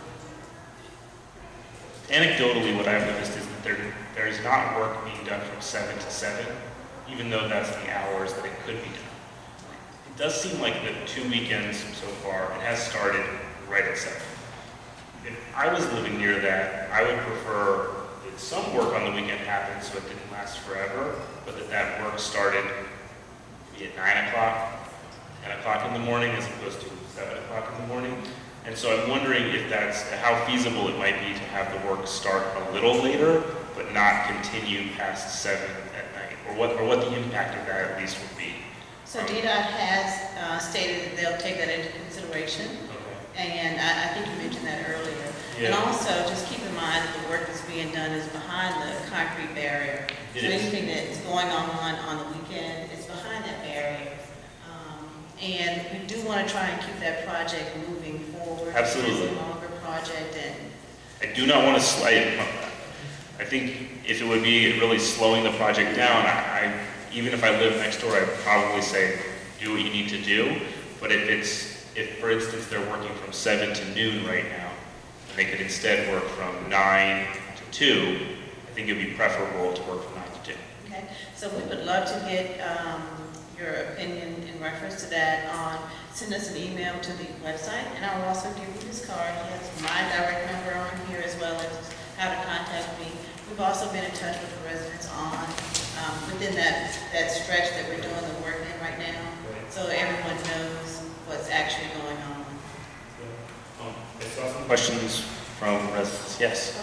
anecdotally, what I've noticed is that there is not work being done from 7 to 7, even though that's the hours that it could be done. It does seem like the 2 weekends so far, it has started right at 7. If I was living near that, I would prefer that some work on the weekend happened so it didn't last forever, but that work started maybe at 9 o'clock, 10 o'clock in the morning, as opposed to 7 o'clock in the morning. And so I'm wondering if that's how feasible it might be to have the work start a little later, but not continue past 7 at night, or what the impact of that at least would be. So DDOT has stated that they'll take that into consideration. Okay. And I think you mentioned that earlier. Yeah. And also, just keep in mind that the work that's being done is behind the concrete barrier. It So is. anything that's going on the weekend is behind that barrier. And we do want to try and keep that project moving forward. Absolutely. It's a longer project, and I do not want to I think if it would be really slowing the project down, even if I live next door, I'd probably say, do what you need to do. But if for instance, they're working from 7 to noon right now, and they could instead work from 9 to 2, I think it would be preferable to work from 9 to 2. okay. So we would love to get your opinion in reference to that. Send us an email to the website, and I'll also give you this card. He has my direct number on here, as well as how to contact me. We've also been in touch with the residents within that stretch that we're doing the work in right now, so everyone knows what's actually going on. I saw some questions from residents. Yes.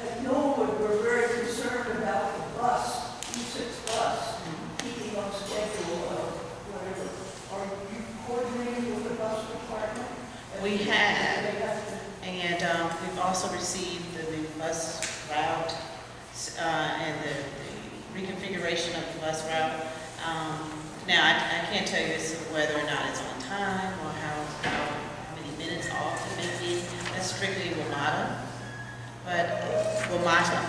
At Norwood, we're very concerned about the bus, E6 bus, keeping on schedule or whatever. Are you coordinating with the bus department? We have, and we've also received the new bus route and the reconfiguration of the bus route. Now, I can't tell you as to whether or not it's on time or how many minutes off it may be. That's strictly WMATA. But WMATA,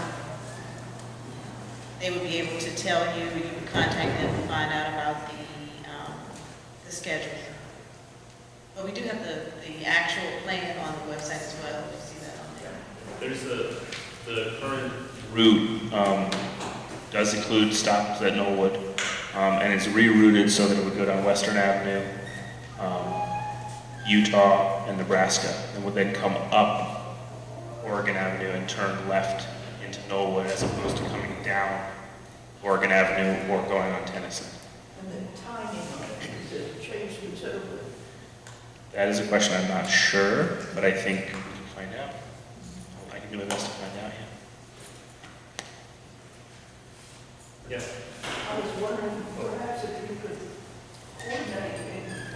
they would be able to tell you, you would contact them and find out about the schedule. But we do have the actual plan on the website as well. You see that on there. There's the current route does include stops at Knollwood, and it's rerouted so that it would go down Western Avenue, Utah, and Nebraska, and would then come up Oregon Avenue and turn left into Knollwood, as opposed to coming down Oregon Avenue or going on Tennyson. And the timing of it, is it changed considerably? That is a question I'm not sure, but I think we can find out. I can do my best to find out, yeah. Yes. I was wondering, perhaps if you could coordinate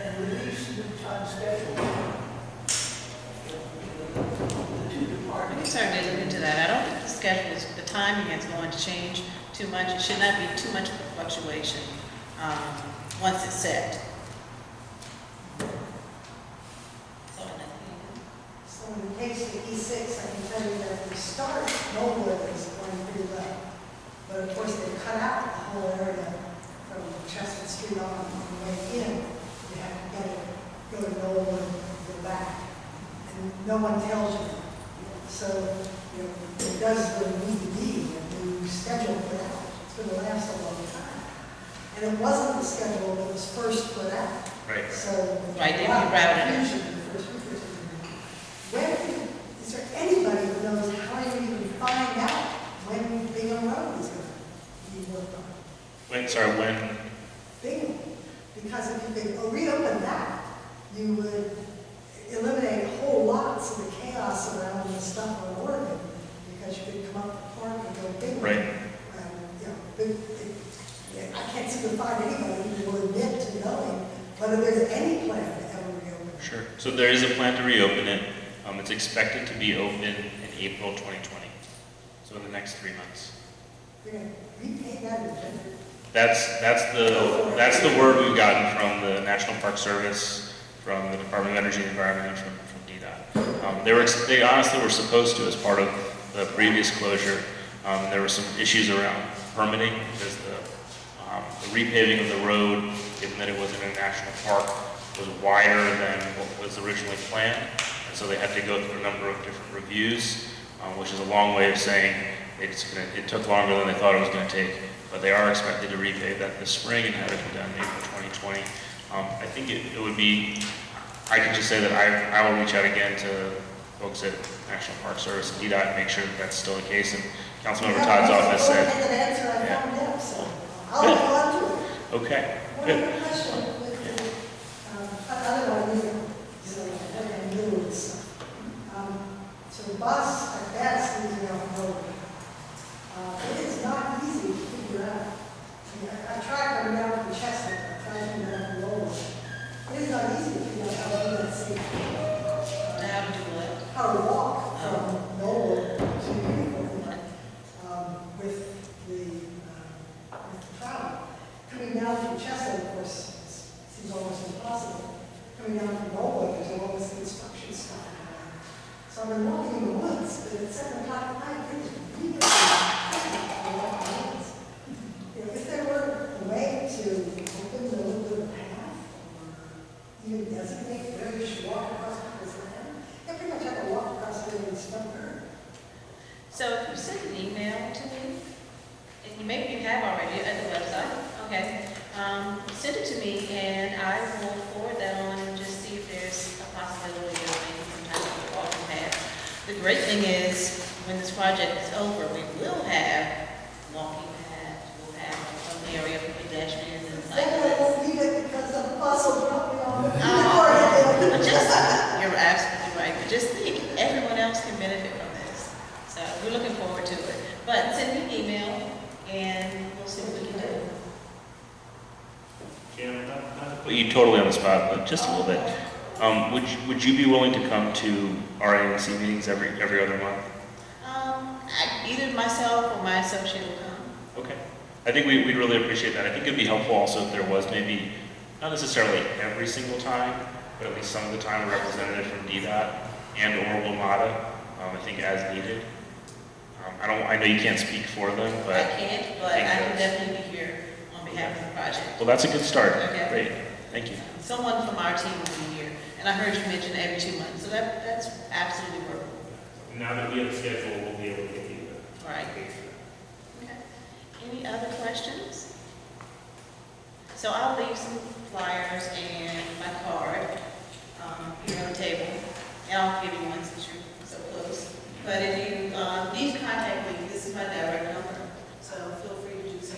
and release new time schedule. The two We departments. can certainly look into that. I don't think the schedule is, the timing is going to change too much. It should not be too much of a fluctuation once it's set. So in the case of E6, I can tell you that the start, Knollwood is going pretty well. But of course, they cut out the whole area from Chestnut Street on the way in. You have to go to Knollwood and go back. And no one tells you. So, you know, it does really need to be a new schedule for that. It's going to last a long and it wasn't the schedule that was first put out. Right. So. Right, they rerouted it. Confusion the first week or two. When, is there anybody who knows how you even find out when Bingham Road is going to be worked on? When? Bingham. Because if you could reopen that, you would eliminate whole lots of the chaos around the stuff on Oregon, because you could come up the park and go Bingham. Right. I can't seem to find anybody who will admit to knowing whether there's any plan to ever reopen. Sure. So there is a plan to reopen it. It's expected to be open in April 2020. So in the next 3 months. They're going to repay that again. That's the word we've gotten from the National Park Service, from the Department of Energy and Environment, and from DDOT. They honestly were supposed to as part of the previous closure. There were some issues around permitting because the repaving of the road, given that it was in a national park, was wider than what was originally planned. And so they had to go through a number of different reviews, which is a long way of saying it took longer than they thought it was going to take. But they are expected to repave that this spring and have it be done in April 2020. I think it would be, I can just say that I will reach out again to folks at National Park Service and DDOT and make sure that that's still the case. And Councilmember Todd's office said, I'll go on to it. okay, One good. other question with the, other one is like little and stuff. So the bus at best is off the road. It is not easy to figure out. I tried coming down from Chestnut, I tried coming down from Lowell. It is not easy to figure out how to do that safely. How to do what? How to walk from Lowell to Newport with the travel. Coming down from Chestnut, of course, seems almost impossible. Coming down from Lowell, there's all this construction stuff going on. So I've been walking in the woods, but at 7 o'clock at night, it is really if there were a way to open the little bit of path, or even designate where you should walk across people's land, you pretty much have to walk across the land and stuff there. So if you send an email to me, and maybe you have already at the website, okay, send it to me and I will forward that on and just see if there's a possibility of making some type of walking path. The great thing is, when this project is over, we will have walking paths, we'll have some area for pedestrians and Then I cyclists. won't need it because the bus will drop me off. You're absolutely right, but just think, everyone else can benefit from this. So we're looking forward to it. But send me an email and we'll see what we can do. Jim, not to put you totally on the spot, but just a little bit. Would you be willing to come to our ANC meetings every other month? Either myself or my associate will come. Okay. I think we'd really appreciate that. I think it'd be helpful also if there was maybe, not necessarily every single time, but at least some of the time a representative from DDOT and or WMATA, I think as needed. I know you can't speak for them, but I can't, but I can definitely be here on behalf of the project. well, that's a good start. Okay. Great. Thank you. Someone from our team will be here, and I heard you mention every 2 months, so that's absolutely workable. Now that we have a schedule, we'll be able to get you All right. Okay. Any other questions? So I'll leave some flyers and my card here on the table, and I'll give you one since you're so close. But if you need to contact me, this is my direct number, so feel free to do so.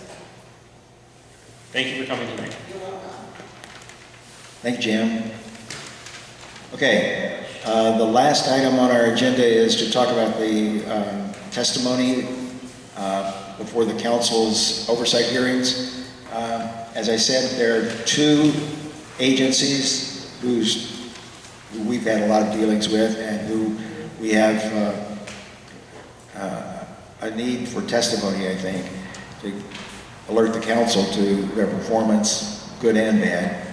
Thank you for coming tonight. You're welcome. Thank you, Jim. Okay, the last item on our agenda is to talk about the testimony before the council's oversight hearings. As I said, there are 2 agencies who we've had a lot of dealings with and who we have a need for testimony, I think, to alert the council to their performance, good and bad.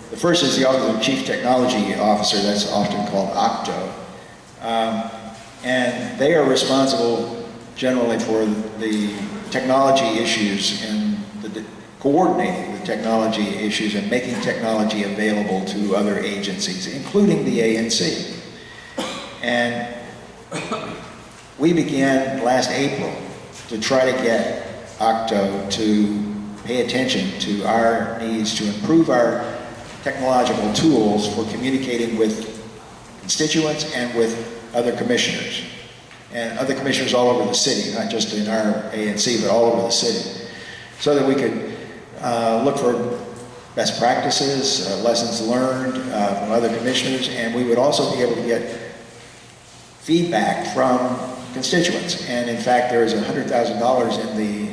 The first is the Office of Chief Technology Officer, that's often called OCTO. And they are responsible generally for the technology issues and coordinating the technology issues and making technology available to other agencies, including the ANC. And we began last April to try to get OCTO to pay attention to our needs to improve our technological tools for communicating with constituents and with other commissioners. And other commissioners all over the city, not just in our ANC, but all over the city. So that we could look for best practices, lessons learned from other commissioners, and we would also be able to get feedback from constituents. And in fact, there is $100,000 in the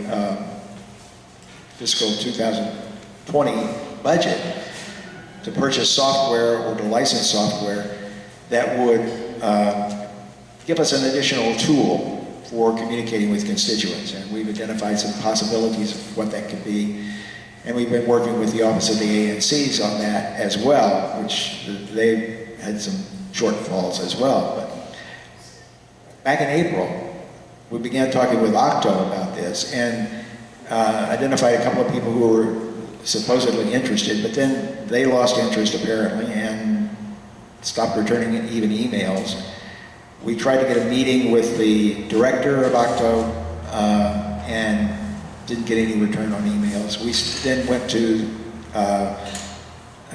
fiscal 2020 budget to purchase software or to license software that would give us an additional tool for communicating with constituents. And we've identified some possibilities of what that could be. And we've been working with the Office of the ANCs on that as well, which they've had some shortfalls as well. But back in April, we began talking with Octo about this and identified a couple of people who were supposedly interested, but then they lost interest apparently and stopped returning even emails. We tried to get a meeting with the director of Octo and didn't get any return on emails. We then went to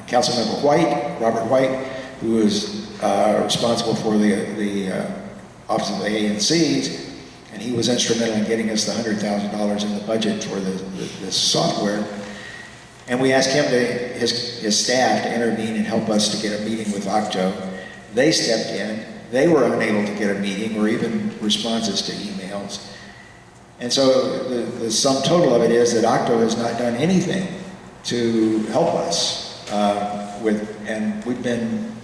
Councilmember White, Robert White, who is responsible for the Office of the ANCs, and he was instrumental in getting us the $100,000 in the budget for this software. And we asked him, his staff, to intervene and help us to get a meeting with Octo. They stepped in. They were unable to get a meeting or even responses to emails. And so the sum total of it is that Octo has not done anything to help us and we've been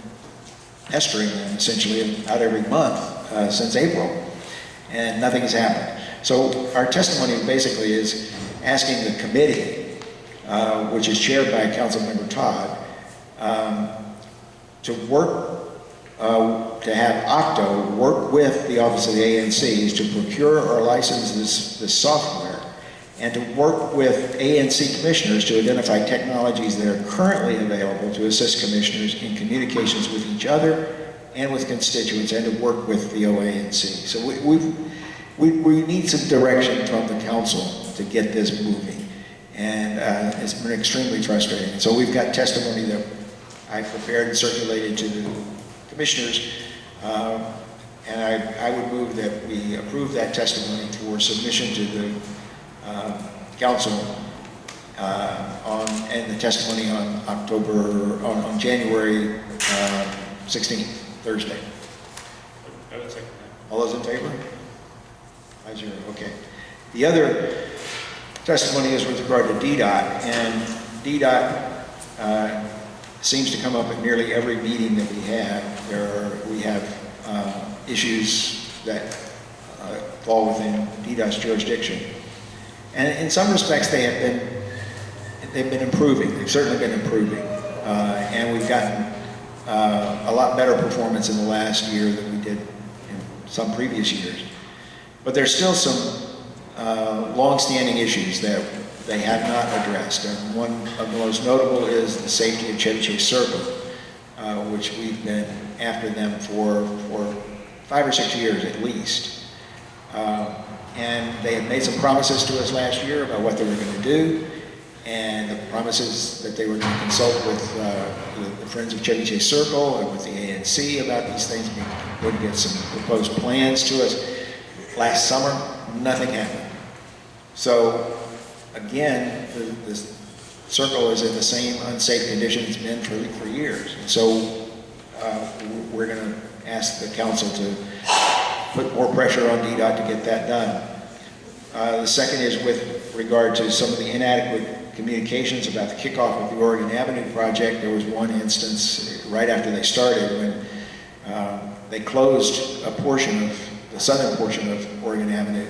pestering them essentially about every month since April, and nothing has happened. So our testimony basically is asking the committee, which is chaired by Councilmember Todd, to work to have Octo work with the Office of the ANCs to procure or license this software, and to work with ANC commissioners to identify technologies that are currently available to assist commissioners in communications with each other and with constituents, and to work with the OANC. So we need some direction from the council to get this moving, and it's been extremely frustrating. And so we've got testimony that I prepared and circulated to the commissioners, and I would move that we approve that testimony for submission to the council and the testimony on January 16th, Thursday. I would second that. All those in favor? 5-0, okay. The other testimony is with regard to DDOT, and DDOT seems to come up at nearly every meeting that we have. We have issues that fall within DDOT's jurisdiction. And in some respects they've been improving. They've certainly been improving. And we've gotten a lot better performance in the last year than we did in some previous years. But there's still some long-standing issues that they have not addressed. And one of the most notable is the safety of Chevy Chase Circle, which we've been after them for 5 or 6 years at least. And they had made some promises to us last year about what they were going to do, and the promises that they were going to consult with the Friends of Chevy Chase Circle and with the ANC about these things. We would get some proposed plans to us. Last summer, nothing happened. So again, the circle is in the same unsafe condition it's been for years. And so we're going to ask the council to put more pressure on DDOT to get that done. The second is with regard to some of the inadequate communications about the kickoff of the Oregon Avenue project. There was one instance right after they started when they closed a portion of the southern portion of Oregon Avenue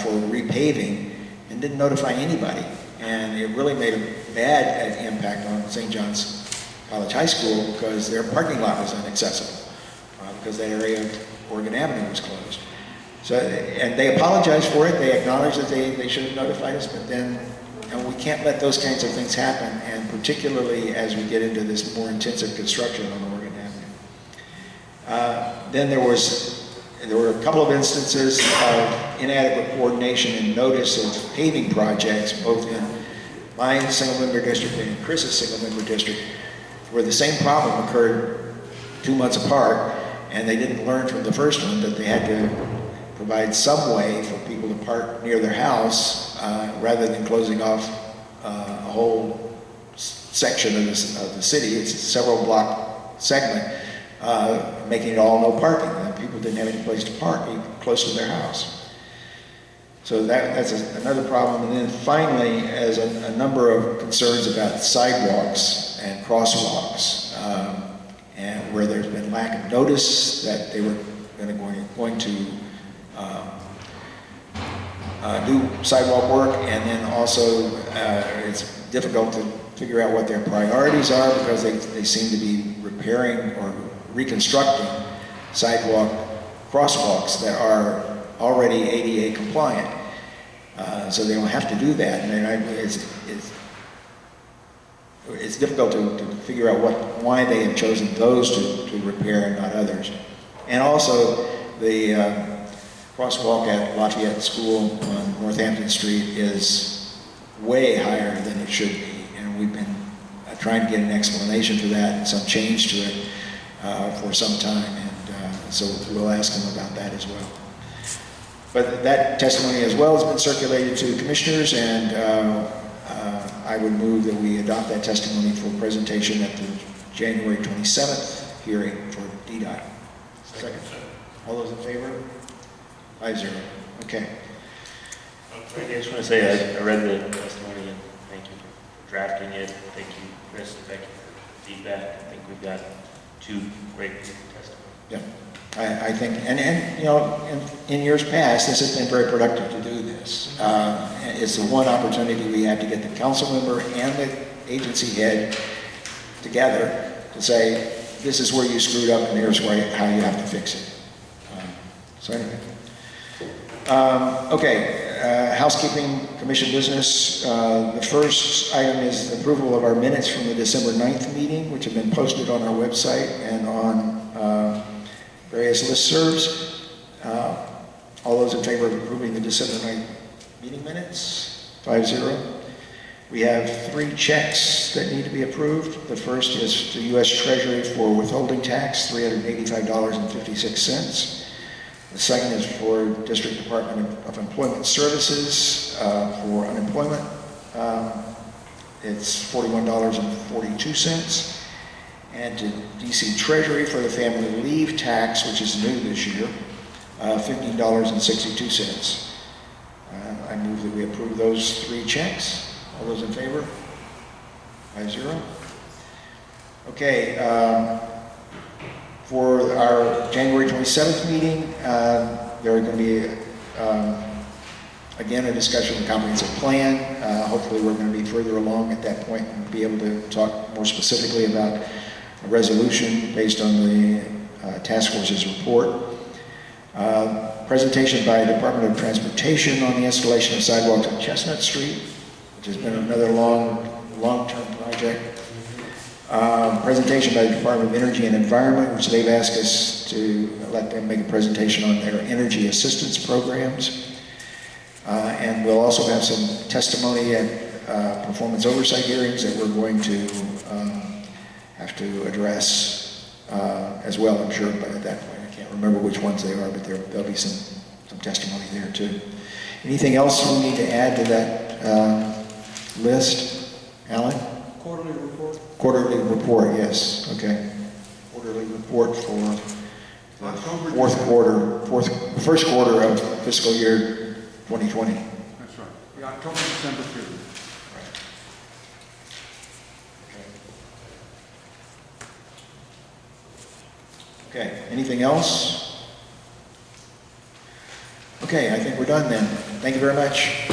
for repaving and didn't notify anybody. And it really made a bad impact on St. John's College High School because their parking lot was inaccessible because that area of Oregon Avenue was closed. So, and they apologized for it. They acknowledged that they should have notified us, but then we can't let those kinds of things happen, and particularly as we get into this more intensive construction on Oregon Avenue. Then there were a couple of instances of inadequate coordination and notice of paving projects, both in my single-member district and Chris's single-member district, where the same problem occurred 2 months apart, and they didn't learn from the first one that they had to provide some way for people to park near their house rather than closing off a whole section of the city. It's a several block segment, making it all no parking. People didn't have any place to park even close to their house. So that's another problem. And then finally, as a number of concerns about sidewalks and crosswalks, and where there's been lack of notice that they were going to do sidewalk work, and then also it's difficult to figure out what their priorities are because they seem to be repairing or reconstructing sidewalk crosswalks that are already ADA compliant. So they don't have to do that. And it's difficult to figure out why they have chosen those to repair and not others. And also the crosswalk at Lafayette School on Northampton Street is way higher than it should be. And we've been trying to get an explanation for that and some change to it for some time. And so we'll ask them about that as well. But that testimony as well has been circulated to commissioners, and I would move that we adopt that testimony for presentation at the January 27th hearing for DDOT. Second. All those in favor? 5-0. Okay. Randy, I just want to say I read the testimony and thank you for drafting it. Thank you, Chris and Becky, for the feedback. I think we've got 2 great testimonies. Yeah. I think, and you know, in years past, this has been very productive to do this. It's the one opportunity we have to get the council member and the agency head together to say, this is where you screwed up and here's how you have to fix it. So anyway. Okay, housekeeping commission business. The first item is approval of our minutes from the December 9th meeting, which have been posted on our website and on various listservs. All those in favor of approving the December 9th meeting minutes? 5-0. We have 3 checks that need to be approved. The first is to U.S. Treasury for withholding tax, $385.56. The second is for District Department of Employment Services for unemployment. It's $41.42. And to DC Treasury for the family leave tax, which is new this year, $15.62. I move that we approve those 3 checks. All those in favor? 5-0. Okay, for our January 27th meeting, there are going to be, again, a discussion of the comprehensive plan. Hopefully we're going to be further along at that point and be able to talk more specifically about a resolution based on the task force's report. Presentation by Department of Transportation on the installation of sidewalks on Chestnut Street, which has been another long-term project. Presentation by the Department of Energy and Environment, which they've asked us to let them make a presentation on their energy assistance programs. And we'll also have some testimony at performance oversight hearings that we're going to have to address as well, I'm sure, but at that point. I can't remember which ones they are, but there'll be some testimony there too. Anything else we need to add to that list? Alan? Quarterly report. Quarterly report, yes, okay. Quarterly report for the first quarter of fiscal year 2020. That's right. The October-December period. Okay, anything else? Okay, I think we're done then. Thank you very much.